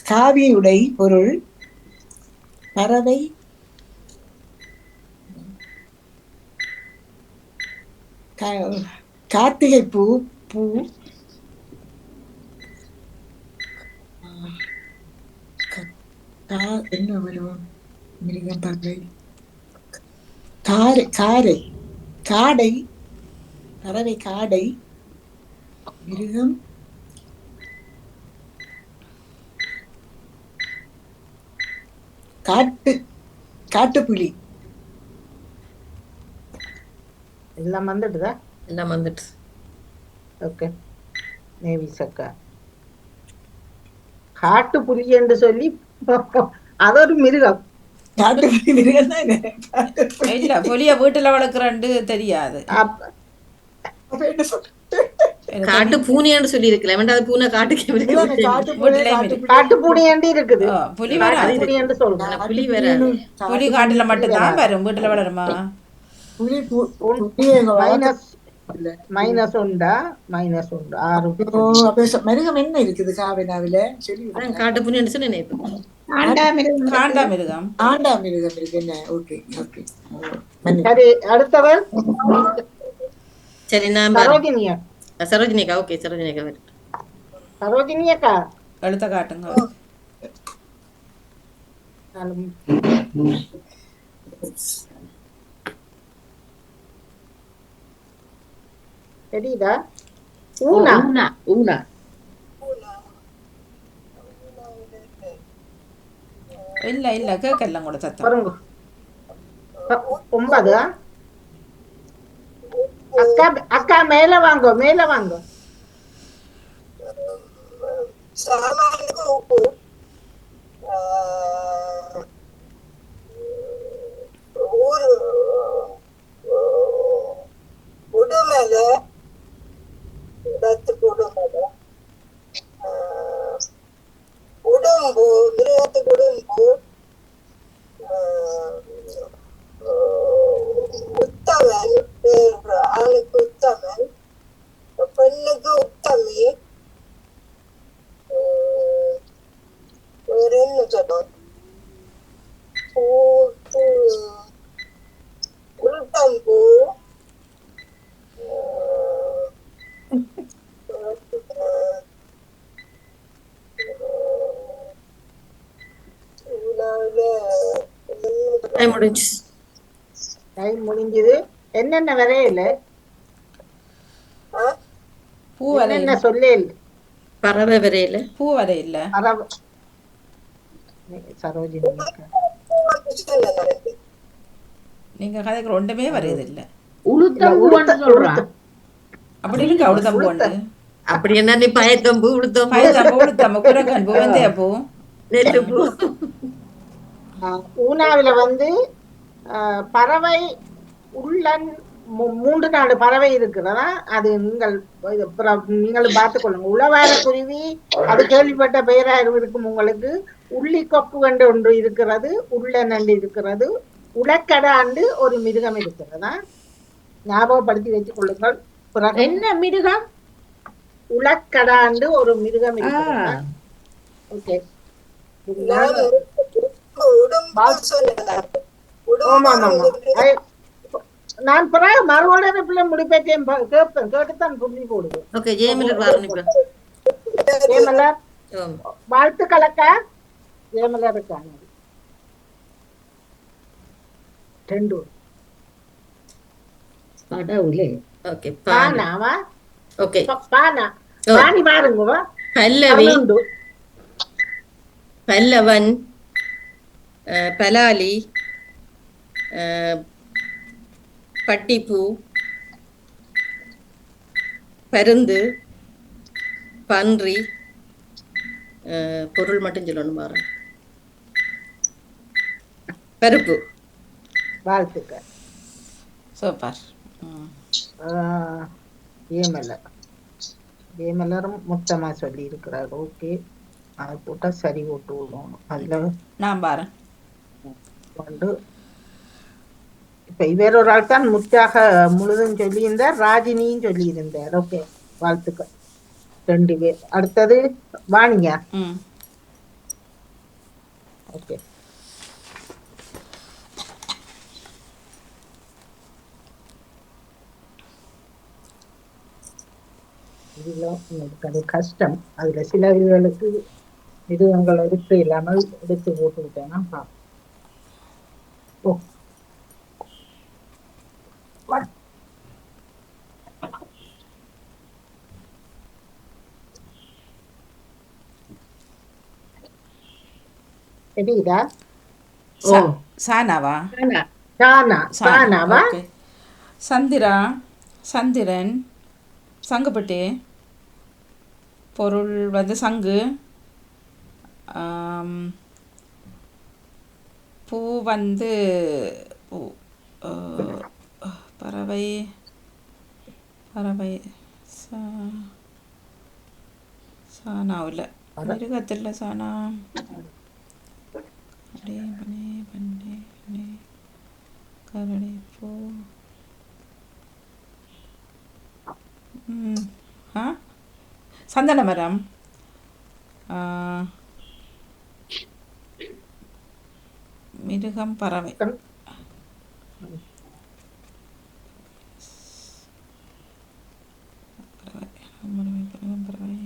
காவியுடை பொருள் பறவை கார்த்திகை பூ பூ என்ன வரும் மிருகம் பறவை காரை காரை காடை பறவை காடை மிருகம் காட்டுப்புலி எல்லாம் வந்துடுதா? எல்லாம் வந்துட்டு. ஓகே. நேவி சக்கா காட்டு புலி என்று சொல்லி அதொரு மிருகம். காட்டுப்புலி மிருகம் தான் இல்ல புலிய வீட்டுல வளர்க்குறேன்னு தெரியாது. காட்டு பூனைன்னு சொல்லி இருக்கலாம். அது பூனை காட்டுக்கு காட்டு பூனை என்று இருக்குது. புலி வராது. புலி என்று சொல்றேன். புலி வராது. புலி காட்டுல மட்டும்தான் வரும், வீட்டுல வளருமா? மைனஸ் உண்டா? மைனஸ் உண்டு 6. மிருகம் என்ன இருக்குது காவினாவில? காட்டு பூனைன்னு சொல்லி நினைப்பேன். காண்டாமிருகம். ஆண்டாமிருகம் இருக்கு என்ன? Okay okay. சரி, அடுத்தவர் சரி, நான் சரோஜினியா. சரோஜினிகா. ஓகே, சரோஜினிகா. சரோஜினியக்கா எழுத்த காட்டுங்க. தெரியுதா? ஊனா ஊனா ஊனா இல்ல இல்ல கேட்கல கூட சத்தம். பாருங்க. 9. அக்கா அக்கா மேல வாங்க, மேல வாங்க. உடம்பு மிருகத்துக்கு உடம்பு உத்தமன், ஆணுக்கு உத்தமன், பெண்ணுக்கு உத்தமி. வேற என்ன சொல்லும்? உளுத்தம்பூ, டைம் முடிஞ்சது. என்னென்ன வரையில பூ வரை என்ன சொல்ல பறவை வரையில பூ வரை இல்ல. சரோஜினி நீங்க கதைக்கு ஒன்றுமே வருது இல்ல. உளுத்தம்பூன்னு சொல்றான். அப்படி இருக்கு உளுத்தம்பூ ஒன்று. அப்படி என்ன? நீ பயத்தம்பூ, உளுத்தம்பூ, பயத்தம்பூ, உளுத்தம்பூ, குரக்கன்பூ, வெந்தயப்பூ, நெல்லுப்பூ. ஊனாவில வந்து பறவை உள்ளன் 3-4 பறவை இருக்கிறதா? அது நீங்களும் பார்த்துக் கொள்ளுங்க. உளவார குருவி, அது கேள்விப்பட்ட பெயரா இருக்கும் உங்களுக்கு. உள்ளி கொப்பு கண்டு ஒன்று இருக்கிறது, உள்ள நண்டு இருக்கிறது, உலக்கடாண்டு ஒரு மிருகம் இருக்கிறதா? ஞாபகப்படுத்தி வச்சுக் கொள்ளுங்கள். என்ன மிருகம்? உலக்கடாண்டு ஒரு மிருகம் இருக்கிறதா? ஓகே. நான் பிறகு மறுபடியும் பிள்ளை முடிப்பேன் கேட்பேன், கேட்டுத்தான் புள்ளி போடுவேன். ஓகே, ஜெயமலர் வாரணிப்பா. ஜெயமலர் வாழ்த்துக்களக்கா. ஜெயமலர் இருக்காங்க 2. கடவுளே. ஓகே, பானாவா? ஓகே, பானா பாணி பாருங்க. பல்லவி, பல்லவன், பலாலி, பட்டிப்பூ, பருந்து, பன்றி. பொருள் மட்டும் சொல்லணும். மாற பருப்பு. கேம் எல்லாரும் மொத்தமா சொல்லி இருக்கிறார். ஓகே, அதை போட்டா சரி போட்டு விடணும். அதுல நான் பாரு. கொண்டு இப்ப இவர் ஒரு ஆள் தான் முற்றாக முழுதும் சொல்லியிருந்தார், ராஜினியும் சொல்லியிருந்தார். ஓகே, வாழ்த்துக்கள் 2 பேர். அடுத்தது வாணியா. ம் ஓகே, இதுல உங்களுக்கு அது கஷ்டம். அதுல சில இதுகளுக்கு மிருகங்கள் எடுத்து இல்லாமல் எடுத்து போட்டு விட்டேன்னா ஓ what? தெரியுதா? சானாவா? சானாவா? ஓகே. சந்திரா, சந்திரன், சங்குப்பட்டி, பொருள் வந்து சங்கு, பூ வந்து பூ, பறவை பறவை சானாவில் மிருகத்தில் சானா அடே பனே பண்டே பனே கரடி பூ. சந்தன மரம், மிருகம் பறவை, மிருகம் பறவை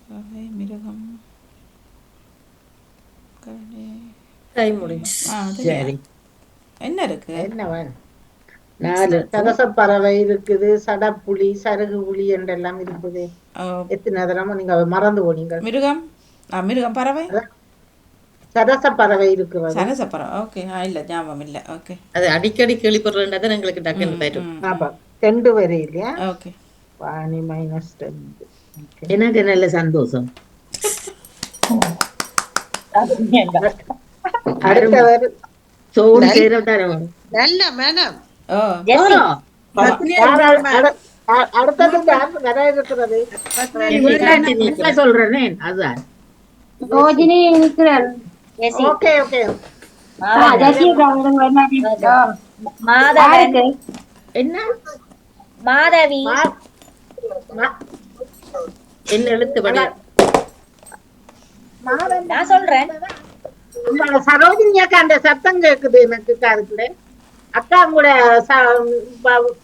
பறவை மிருகம் கரடி. டைம் முடிஞ்சு. சரி. என்ன இருக்கு? என்ன வேணும்? 4 சரசப்பறவை இருக்குது, சடப்புலி, சருகு புலி என்றெல்லாம் இருக்குது. எத்தனை தரமும் நீங்க மறந்து போனீங்க. மிருகம் மிருகம் பறவை சரசப்பறவை இருக்குது. சரசப்பறவை. ஓகே, இல்ல ஞாபகம் இல்ல. ஓகே, அது அடிக்கடி கேள்விப்படுறதுன்றதான் எங்களுக்கு டக்குன்னு தரும். 2 வரை இல்லையா? ஓகே. வாணி -2. எனக்கு நல்ல சந்தோஷம். அடுத்தவர் சோறு சேரத்தாரம். நல்ல மேடம். ஓ அடுத்தது வர இருக்கிறது. சொல்றேன் அதான். ரோஜினி இருக்கிறார். Okay okay. மாதவன், என்ன மாதவி, என்ன எழுத்து படி? நான் சொல்றேன். சரோஜினி அக்கா அந்த சத்தம் கேக்குது எனக்கு காதுக்குள்ள. அக்கா கூட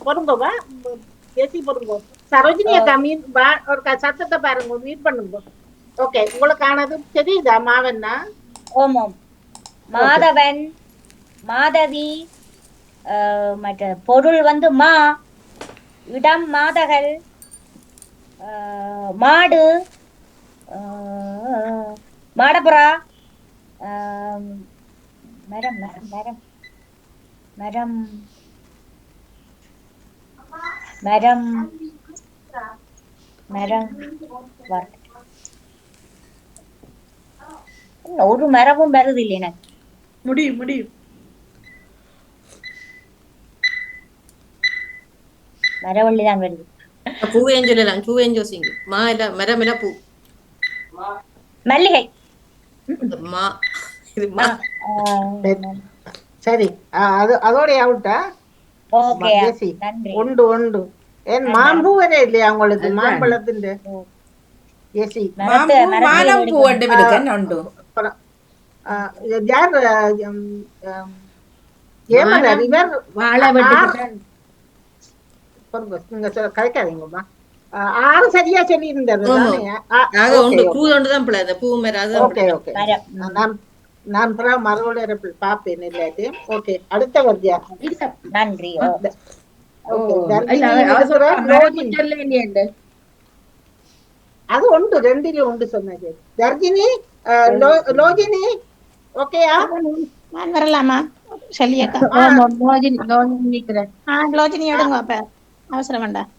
பொருங்கோவா பேசி பொருங்கோ. சரோஜினி அக்கா மீன் ஒரு சத்தத்தை பாருங்க, மீட் பண்ணுங்க. ஓகே, உங்களுக்கானது தெரியுதா? மாவன்னா ஓமம், மாதவன், மாதவி, மற்ற பொருள் வந்து மா, இடம் மாதகள், மாடு, மாடப்புறா, மரம் மரம் மரம் மரம் மரம் மரம் ஒரு மரமும் வருது இல்லை எனக்கு. முடியும். மரவள்ளி தான் வருது. பூவேன்னு சொல்லலாம். பூவேன்னு யோசிங்க. மா இல்ல மரம் இல்ல பூ. மல்லிகை. மா இது மா. சரி, அதோட அவுட்டா? ஓகே, நன்றி. உண்டு. ஏன் மாம்பூ வரை இல்லையா உங்களுக்கு? மாம்பழத்தின் ஏசி மானம் பூ உண்டு மிருகன் உண்டு. யார் ஏமலர் இவர் வாழை வெட்டி நீங்க கதைக்காதீங்கம்மா. 6 சரியா சொல்லி இருந்தாரு. பூ ஒன்றுதான் பிள்ளை. அந்த பூ மேல. Okay okay. நான் மறுபடியும் பாப்பேன் இல்லாட்டி. ஓகே, அடுத்த வர்ஜியா. நன்றி. அது உண்டு, 2 உண்டு சொன்னது. தர்ஜினி, லோஜினி ஓகேயா? நான் வரலாமா? சொல்லியக்கா. லோஜினி எடுங்க, அப்ப அவசரம் வேண்டாம்.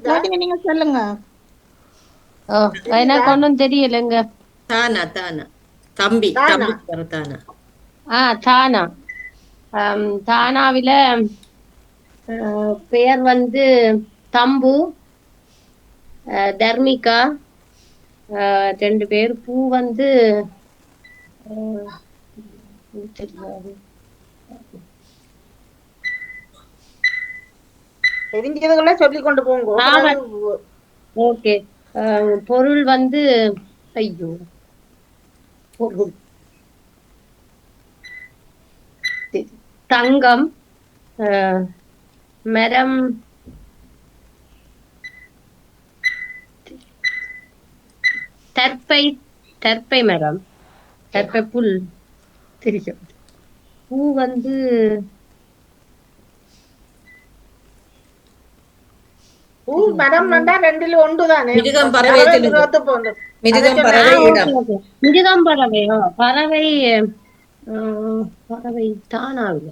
லோஜினி நீங்க சொல்லுங்க. எனக்கு ஒன்னும் தெரியலங்க. தானா தம்பி தானா. தானா. தானாவில பெயர் வந்து தம்பு, தர்மிகா, 2 பேர். பூ வந்து தெரியாது. தெரிஞ்சதுகளை சொல்லி கொண்டு போங்க. ஓகே. பொருள் வந்து ஐயோ பொருள் தங்கம், மரம் தர்ப்பை மரம், தர்ப்பை புல் தெரியும். பூ வந்து பூ மரம் வந்தா 2ல 1 தானே. மிருகம், பறவை சொல்லுங்க. மிருகம், பறவை, இடம். மிருகம், பறவையோ? பறவை பறவை தானாவில.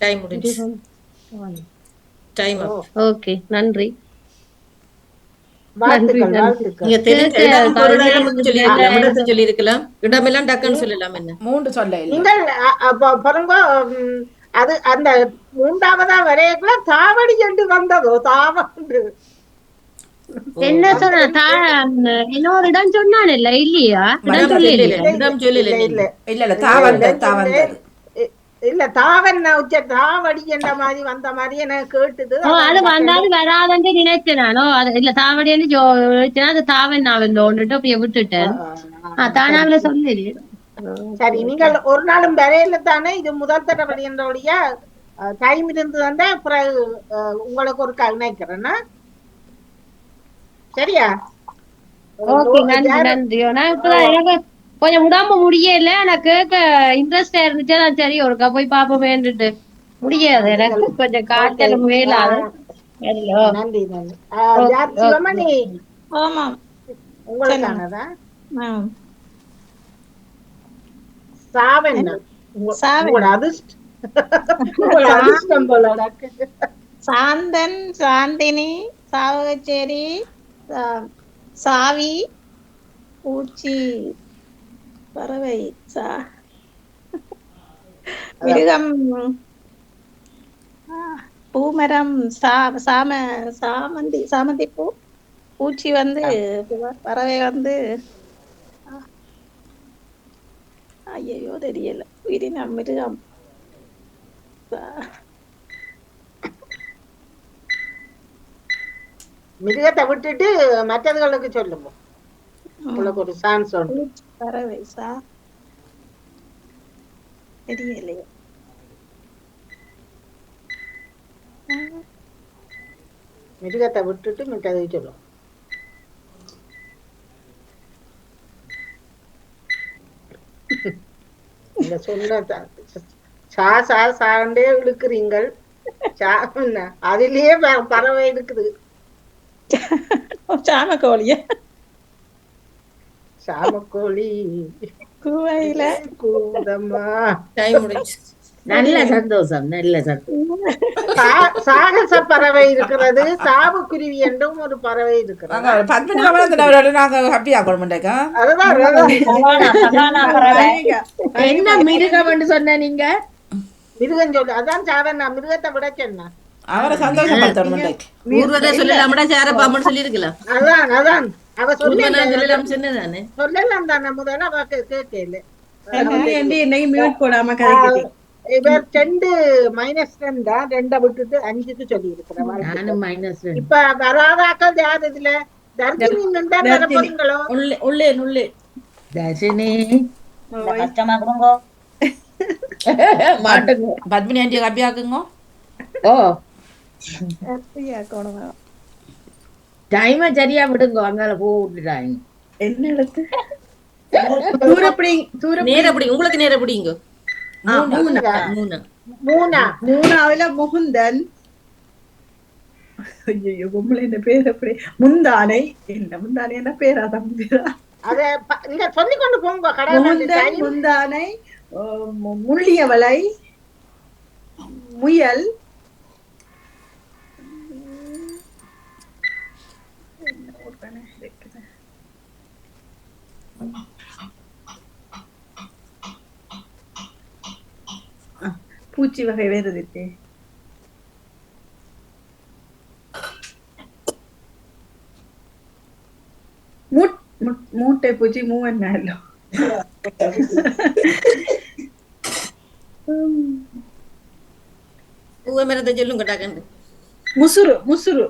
டைம் முடிஞ்சு. டைம் அப். ஓகே, நன்றி. நீங்க தெரிஞ்ச இடம், பொருள், இடத்தை சொல்லியிருக்கலாம். இடமெல்லாம் டக்குன்னு சொல்லலாம். என்ன 3 சொல்ல இல்லை. நீங்கள் பாருங்க, அது அந்த 3ஆவதா வரையக்குள்ள தாவடி என்று வந்ததோ. தாவண்டு என்ன சொன்ன? இன்னொரு இடம் சொன்னான் இல்ல? இல்லையா? இடம் சொல்லி இடம் சொல்லல. இல்ல தாவந்தது இல்ல தாவன் தாவடி என்ற மாதிரி வந்த மாதிரி எனக்கு கேட்டுது. அது வந்தாலும் வராதுன்னு நினைச்சேன் நானோ. அது இல்ல தாவடின்னு அது தாவன் நாவல் ஒன்றுட்டு அப்படியே விட்டுட்டேன். தானாவில சொல்லி. சரி, நீங்கள் ஒரு நாளும் வரையில தானே. இது முதல் தடவை என்றோடைய டைம் இருந்து வந்தா பிறகு உங்களுக்கு ஒரு நினைக்கிறேன்னா சரியா? ஓகே, நன்றி நன்றி. நான் இப்பதான் எனக்கு கொஞ்சம் உடம்பு முடியல. நான் கேட்க இன்ட்ரெஸ்டா இருந்துச்சு. நான் சரி ஒருக்கா போய் பாப்போமேன்னுட்டு முடியாது. எனக்கு கொஞ்சம் காய்ச்சல் மேலாது. நன்றி நன்றி. சிவமணி, உங்களுக்கானதா? சாந்தன், சாந்தினி, சாவகச்சேரி, சாவி, பூச்சி, பறவை, மிருகம், பூமரம், சாமந்தி பூ, பூச்சி வந்து, பறவை வந்து ஐயோ தெரியல. உயிரினம், மிருகம், மிருகத்தை விட்டுட்டு மற்றதுகளுக்கு சொல்லுங்க. உங்களுக்கு ஒரு சான்ஸ் உண்டு. பறவை தெரியலையே. மிருகத்தை விட்டுட்டு மற்றது சொல்லுங்க. நீங்க சொன்ன சாண்டே இழுக்குறீங்கள். அதிலேயே பறவை இருக்குது. சாமக்கோழியா? சாமக்கோழி குவையில கூதம்மா. டைம் முடிஞ்சு. நல்ல சந்தோஷம், நல்ல சந்தோஷம். சாகச பறவை இருக்கிறது. சாவு குருவி என்றும் ஒரு பறவை இருக்கிறது. என்ன மிருகம் சொன்ன நீங்க? மிருகம் சொல்லு. அதான் சாவண்ணா மிருகத்தை விட சொன்ன. அவரை சந்தோஷப்படுத்தணும். அதான் அதான் அவ சொல்லலாம் சொன்னதானே. சொல்லலாம் தானே முதல்ல அவ கேட்கல. இவர் 2 -2 தான். 2 விட்டுட்டு 5க்கு சொல்லி இருக்கிறேன். இப்ப வராதாக்கள் யார் இதுல? தர்ஷினி நின்றா வரப்போறீங்களோ? உள்ளே உள்ளே தர்ஷினி கஷ்டமா கொடுங்க. மாட்டுங்க. பத்மினி ஆண்டி கப்பியாக்குங்க. ஓ டைம சரியா விடுங்க. அங்கால போ விட்டுட்டாங்க. என்ன எடுத்து நேரப்படி உங்களுக்கு நேரப்படிங்க. மூணாவில முகுந்தன். ஐயோ பொம்பளை என்ன பேர் அப்படி? முந்தானை. என்ன முந்தானை என்ன பேரா? தம்பிரா அத நீங்க சொல்லி கொண்டு போங்க. முகுந்தன், முந்தானை, முள்ளியவளை, முயல், பூச்சி வகை வருது இருக்கே. மூட்டை பூச்சி மூவன்னாலும் பூவை மரத்தை சொல்லுங்க டாக்கண்டு. முசுறு முசுறு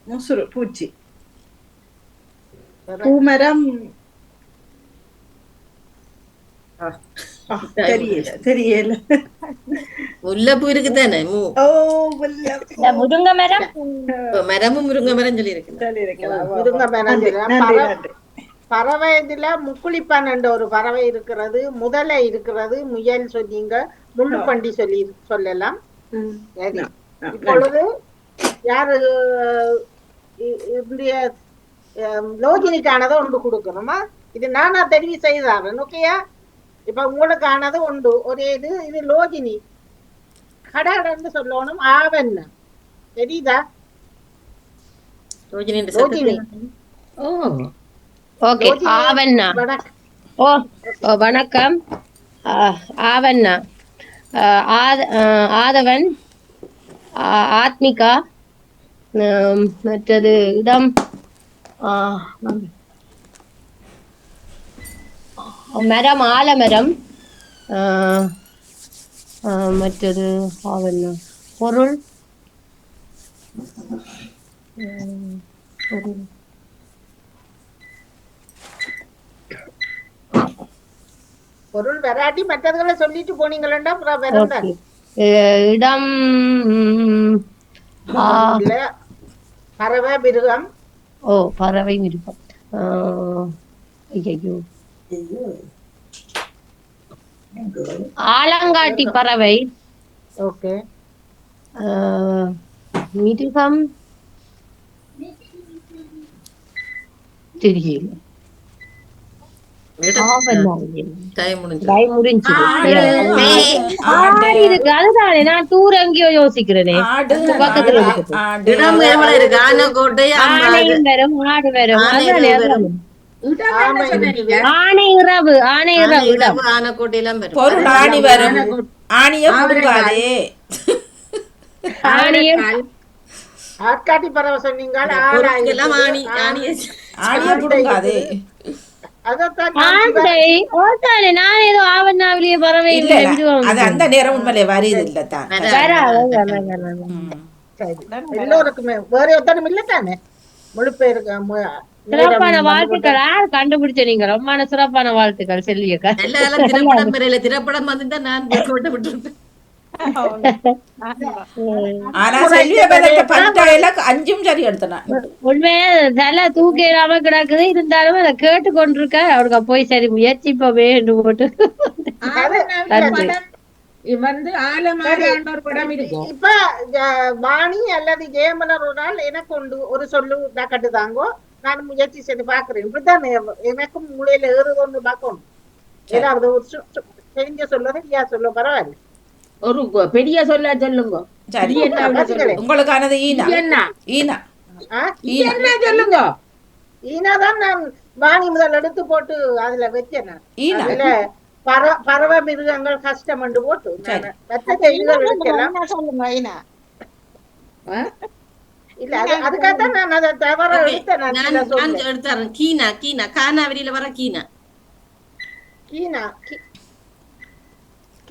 முசுறு பூச்சி. பூமரம் தெரியல தெரியல. முல்லைப்பூ இருக்குதானே? ஓ முருங்கை மரம். மரமும் முருங்கை மரம் சொல்லி இருக்கு. முருங்கை மரம் நன்றி, நன்றி. பறவை இதுல முக்குளிப்பான் என்ற ஒரு பறவை இருக்கிறது, முதலை இருக்கிறது, முயல் சொன்னீங்க, முள்ளுப்பண்டி சொல்லலாம். சரி, இப்பொழுது யாரு இப்படிய லோஜினிக்கானதை ஒன்று கொடுக்கணுமா? இது நானா தெரிவு செய்தாரன். ஓகேயா? இப்ப உங்களுக்கானது உண்டு. ஒரே இது லோஜினி. கடன்னு சொல்லணும். ஆவண்ண தெரியுதா? லோஜினி. ஓகே, ஆவண்ணா. வணக்கம். ஆவண்ணா, ஆதவன், ஆத்மிகா, மற்றது இடம் மரம், ஆலமரம், மற்றது ஆவண்ணா, பொருள் பொருள் பொருள் வெராட்டி மற்றதுகளை சொல்லிட்டு போனீங்களா? இடம் பறவை மிருகம். ஓ, பறவை மிருகம். ஐயோ, ஆலங்காட்டி பறவை. ஓகே. மிருகம் தெரியல. அதுதானே நான் டூர் எங்கேயோ யோசிக்கிறேனே. பக்கத்துல ஆனையும் வரும், ஆடு வரும். ஆனை இரவு, ஆனை இரவு இடம். பொருள் ஆணி வரும். ஆணிய புடுங்காதே. ஆணியம் ஆட்காட்டி பறவை சொன்னீங்க. ஆணிய புடுங்காதே. நான் ஏதோ ஆவண்ணாவிலேயே பறவை அது அந்த நேரம் உண்மையிலே வருது இல்ல தான். எல்லோருக்குமே வேற ஒருத்தரும் இல்ல தானே? முழு பேருக்கு சிறப்பான வாழ்த்துக்கள். கண்டுபிடிச்ச நீங்க ரொம்ப சிறப்பான வாழ்த்துக்கள் செல்வியக்கா. திரைப்படம் வந்து நான் விட்டுருப்பேன். ஆனா செல்விய பதத்தை பஞ்சாயில 5 சரி எடுத்தனா. உண்மையா தலை தூக்கி இல்லாம கிடக்குது. இருந்தாலும் அதை கேட்டு கொண்டிருக்க அவருக்கு போய் சரி முயற்சிப்பவே போட்டு வந்து ஆலமாரி ஒரு படம் இருக்கும். இப்ப வாணி அல்லது ஜெயமலர் ஒரு நாள் எனக்கு ஒரு சொல்லு கட்டு தாங்கோ. நான் முயற்சி செய்து பாக்குறேன். இப்படித்தான் எனக்கும் மூளையில ஏறுதோன்னு பாக்கணும். ஏதாவது தெரிஞ்ச சொல்றது யா சொல்ல பரவாயில்ல. ஒரு பெரிய சொல்ல சொல்லுங்க. உங்களுக்கானது ஈனா. ஈனா ஈனா சொல்லுங்க. ஈனாதான் நான் வாணி முதல் எடுத்து போட்டு அதுல வச்சேன். அதுல பறவை மிருகங்கள் கஷ்டம் என்று போட்டு இல்ல அதுக்காகத்தான் நான் அதை தவற எடுத்தேன். கீனா கீனா கானாவரியில வர கீனா கீனா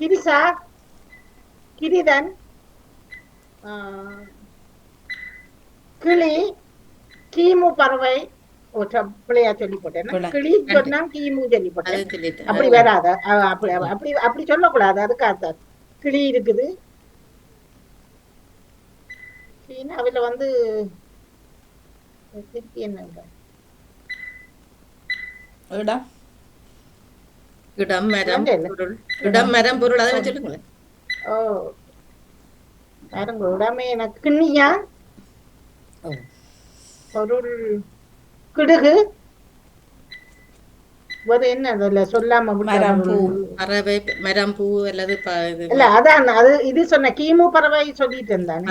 கிரிசா கிரிதன் கிளி கீமு பறவை பிள்ளையா சொல்லி போட்டேன். கிளி சொன்னா கீமு சொல்லி போட்டேன். அப்படி வராத. அப்படி அப்படி அப்படி சொல்லக்கூடாது. அதுக்காக கிளி இருக்குது. சீனாவில வந்து என்னங்க இடம் மரம் பொருள். இடம் மரம் பொருள் அதை சொல்லுங்களேன். ஓ பாருங்க, உடமே எனக்கு கிண்ணியா பொருள் கிடுகு. வேற என்ன அதுல சொல்லாம பறவை மரம் பூ அல்லது இல்ல அதான் அது இது சொன்ன கீமு பறவை சொல்லிட்டு இருந்தாங்க.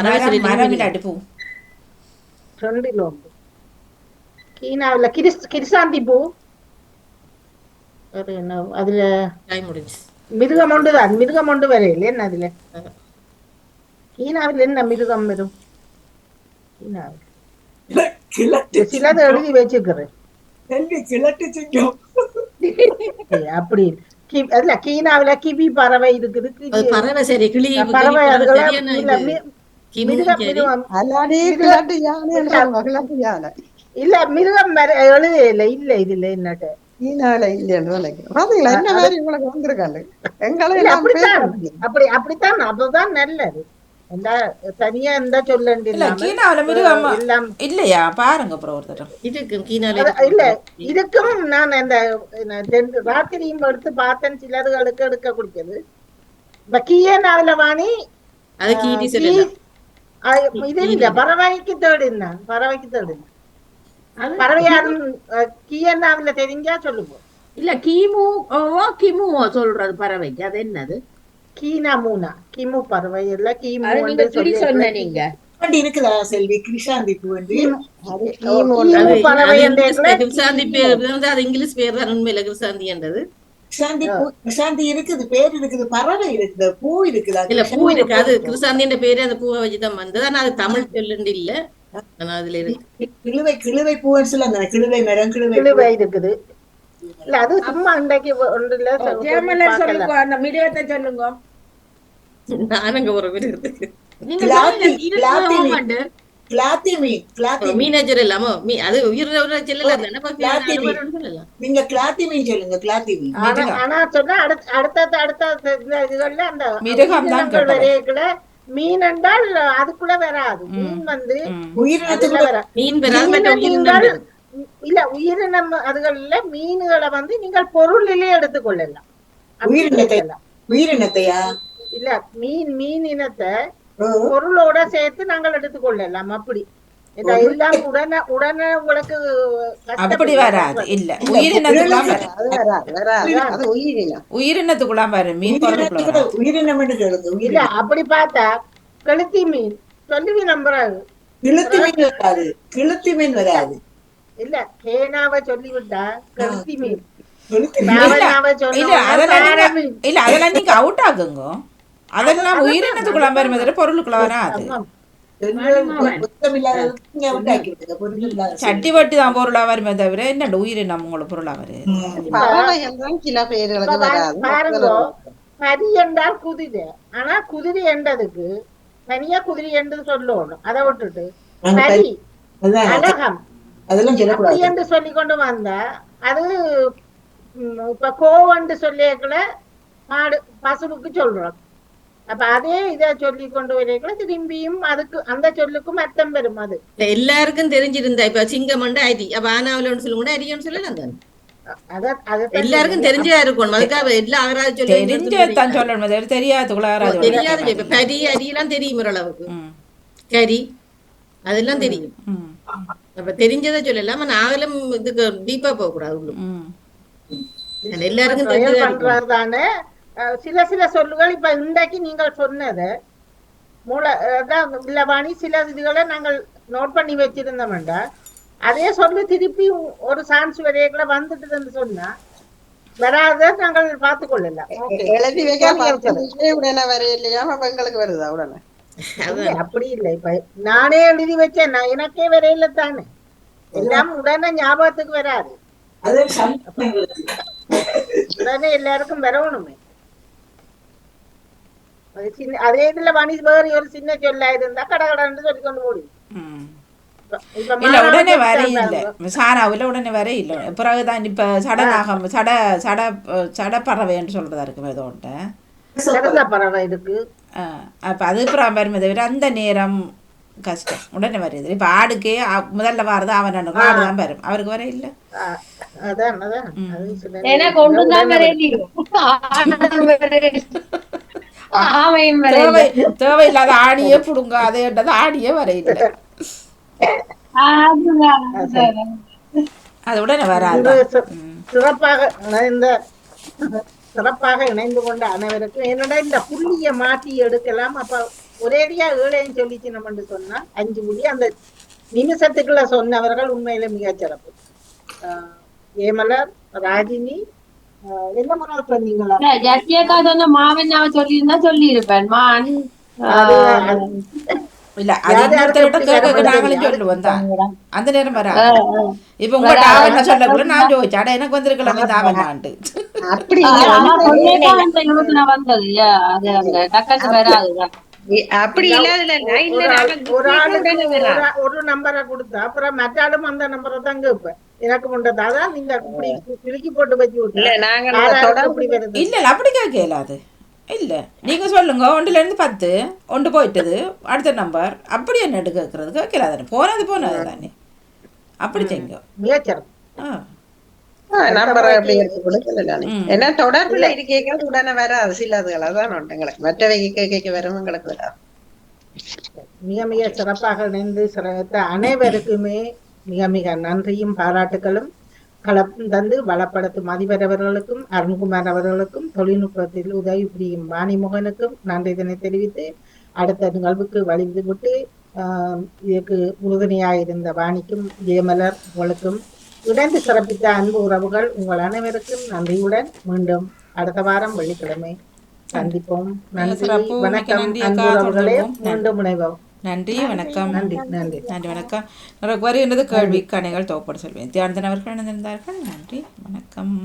கீனாவில கிரிசாந்தி பூ. வேற என்ன அதுல மிருகம் ஒன்றுதான், மிருகம் ஒன்று வரையில என்ன அதுல கீனாவில் என்ன மிருகம் வரும்? சிலது எழுதி வச்சுக்கிறேன். அப்படி அதுல கீனாவில கிவி பறவை இருக்குது. பறவை சரி கிளி பறவை இல்ல மிருகம் எழுத இல்ல இல்ல இதுல என்னட்டு அப்படித்தான் அதுதான் நல்லது. தனியா இருந்தா சொல்லலாம் இல்லையா பாருங்க இல்ல இதுக்கும் நான் அந்த ராத்திரியும் எடுத்து பார்த்தேன். சிலதுகளுக்கு எடுக்க குடிச்சது கீயனாவில வாணி இது இல்ல பறவைக்கு தேடினான். பறவையாரும் கீயனாவில தெரிஞ்சா சொல்லுவோம். இல்ல கிமுவோ சொல்றது பறவைக்கு அது என்னது? கீனா மூனா கிமு பறவை இல்ல கிமு சொன்ன நீங்க இருக்குதா செல்வி? கிருஷாந்தி பூ இங்கிலீஷ் பேர் தான் உண்மையில கிருஷாந்தி என்றது. கிருஷாந்தி இருக்குது, பேர் இருக்குது, பறவை இருக்குது, பூ இருக்குதா? இல்ல பூ இருக்கு, அது கிருஷாந்தி என்ற பேரு அந்த பூவை வச்சுதான் வந்தது. ஆனா அது தமிழ் சொல்லுண்டு இல்ல. ஆனா அதுல இருக்கு கிழுவை பூன்னு சொல்ல அந்த கிழுவை மரம் கிழுவை இருக்குது. இல்ல அது சும்மா அன்றைக்கு ஒன்றுல சொல்லுங்க, அந்த மிருகத்தை சொல்லுங்க. நானுங்க ஒரு மிருகத்துக்கு மீனேஜர் இல்லாமோ அது உயிர் சொல்லலாம். நீங்க கிளாத்தி மீன் சொல்லுங்க. கிளாத்தி மீன் ஆனா சொன்னா அடுத்த இதுகள்ல அந்த வரையக்குள்ள மீன் என்றால் அதுக்குள்ள வராது. மீன் வந்து உயிரினத்துக்குள்ள இல்ல உயிரினம் அதுகள்ல மீன்களை வந்து நீங்கள் பொருளிலே எடுத்துக்கொள்ளலாம். உயிரினத்தையா இல்ல மீன் இனத்தை பொருளோட சேர்த்து நாங்கள் எடுத்துக்கொள்ளலாம். அப்படி எல்லாம் உடனே உங்களுக்கு அப்படி வராது. இல்ல உயிரினத்துக்குள்ளாம் வர மீன் உயிரினம் இல்ல. அப்படி பார்த்தா கெளுத்தி மீன் சொல்லுவி நம்புறாரு. கிளுத்தி மீன் வராது. இல்ல கேனாவை சொல்லிவிட்டா கெளுத்தி மீன் இல்ல அதெல்லாம் நீங்க அவுட் ஆகுங்க. அதெல்லாம் உயிரினத்துக்குள்ள வரும்போது பொருளுக்குள்ள வராது. சட்டி வட்டி தான் பொருளா வருமே தவிர என்ன உயிரினம் உங்களுக்கு பொருளா வருது? பரி என்றால் குதிரை. ஆனா குதிரை என்றதுக்கு தனியா குதிரை என்று சொல்லணும். அதை விட்டுட்டு பரி அழகம் அப்படி என்று சொல்லி கொண்டு வந்தா அது இப்ப கோவண்டு சொல்லியக்குள்ள மாடு பசுவுக்கு சொல்றோம். அப்ப அதே இதை சொல்லி கொண்டு வரைக்குள்ள திரும்பியும் அதுக்கு அந்த சொல்லுக்கும் அர்த்தம் பெறும். அது எல்லாருக்கும் தெரிஞ்சிருந்தா இப்ப சிங்கமண்டு அரி அப்ப ஆனாவிலன்னு சொல்லுங்க அரியன்னு சொல்லலாம். எல்லாருக்கும் தெரிஞ்சா இருக்கணும். அதுக்காக எல்லா அகராது தெரிஞ்சதான் சொல்லணும். தெரியாது தெரியாது. இப்ப கரி அரியெல்லாம் தெரியும் ஓரளவுக்கு. கரி அதெல்லாம் தெரியும். அப்ப தெரிஞ்சதை சொல்லலாம். நாங்களும் இதுக்கு டீப்பா போக கூடாது. எல்லாருக்கும் தெரிஞ்சதானே சில சொல்லுகள் இப்ப இன்றைக்கு நீங்கள் சொன்னது மூலவாணி சில இதுகளை நாங்கள் நோட் பண்ணி வச்சிருந்தோம்டா அதே சொல்லி திருப்பி ஒரு சான்ஸ் வரையக்குள்ள வந்துட்டு சொன்னா வராத நாங்கள் பார்த்து கொள்ளலாம். அப்படி இல்லை. இப்ப நானே எழுதி வச்சேன், நான் எனக்கே வரையில தானே எல்லாம் உடனே ஞாபகத்துக்கு வராது. உடனே எல்லாருக்கும் வரணுமே. அதே இதுல மணி வேறு ஒரு சின்ன சொல்ல இருந்தா கடகடன்னு சொல்லி கொண்டு போடுவோம். உடனே வர இல்லை சாராவில் உடனே வர இல்லை. பிறகுதான் இப்ப சடநாகம் சடப்பறவை என்று சொல்றதா இருக்கு. ஏதோ பறவை இருக்கு. அப்ப அது அப்புறம் வருமே தவிர அந்த நேரம் கஷ்டம். உடனே வருது. இப்ப ஆடுக்கே முதல்ல வாரது அவன் ஆடுதான் வரும். அவருக்கு வர இல்லை. தேவையில்லாத ஆணியே புடுங்க அதே ஆணியே வரையில அது உடனே வராது. சிறப்பாக இணைந்து கொண்ட அனைவருக்கும் என்னடா இந்த புள்ளிய மாற்றி எடுக்கலாம். அப்ப ஒரேடியா 7 சொல்லிச்சு நம்ம சொன்னா 5 புள்ளி அந்த நிமிஷத்துக்குள்ள சொன்னவர்கள் உண்மையில மிகச் சிறப்பு. ஏமலர், ராஜினி, என்ன முறை பண்ணீங்களா? ஜக்கியக்கா சொன்ன மாவன் நான் சொல்லியிருந்தா சொல்லியிருப்பேன் மான் அது இல்ல அது யார் யாருக்கு இன்னொருத்தர்கிட்ட எப்படி கேட்க வேலை நாங்களும் தெரியாது. சொல்லுவோம் தான் அந்த நேரம் வராது. இப்ப உங்கள்ட்ட ஆவணம் சொல்லக்குள்ள நான் ஜோதிச்சேன் அட எனக்கு வந்திருக்கலாம் இந்த ஆவணான்ட்டு. அப்படி வந்தது அது அந்த டக்குன்னு வராதுதான். அப்படி இல்லாதுல லைன்ல ஒரு ஆளுக்கு ஒரு நம்பரை கொடுத்தா அப்புறம் மற்றாலும் அந்த நம்பரை தான் கேட்பேன். எனக்கு முண்டது அதான் நீங்க இப்படி கிறுக்கி போட்டு வச்சு விட்டு இல்ல நாங்க அப்படி வருது. இல்ல இல்ல அப்படி கேட்க இயலாது. இல்ல நீங்க சொல்லுங்க 1ல இருந்து 10 ஒன்று போயிட்டது அடுத்த நம்பர் அப்படி என்ன கேட்கறது கேட்கலாதானே போனது தானே அப்படி செய்யுங்க. மிகச்சிறப்பு. நம்பர் அப்படி எடுத்து கொடுக்கல ஏன்னா தொடர்புல இருக்கேங்க உடனே வராது சிலதுகள் அதான் எங்களுக்கு மற்றவை கேட்க வரும் எங்களுக்கு வராது. மிக மிக சிறப்பாக இணைந்து சிறந்த அனைவருக்குமே மிக மிக நன்றியும் பாராட்டுகளும் களம் தந்து வளப்படுத்தும் அதிபர் அவர்களுக்கும் அருண்குமார் அவர்களுக்கும் தொழில்நுட்பத்தில் உதவி புரியும் வாணிமுகனுக்கும் நன்றி இதனை தெரிவித்து அடுத்த நிகழ்வுக்கு வழிவிட்டு இதற்கு உறுதுணையாயிருந்த வாணிக்கும் ஜெயமலர் உங்களுக்கும் இணைந்து சிறப்பித்த அன்பு உறவுகள் உங்கள் அனைவருக்கும் நன்றியுடன் மீண்டும் அடுத்த வாரம் வெள்ளிக்கிழமை சந்திப்போம். நன்றி வணக்கம் அன்பு உறவுகளே. மீண்டும் இணைவோம். நன்றி வணக்கம். நன்றி நன்றி நன்றி வணக்கம். நமக்கு வருகின்றது கேள்வி கணைகள் தொகுப்பட சொல்வேன். தியானந்தன் அவர்கள் இணைந்திருந்தார்கள். நன்றி வணக்கம்.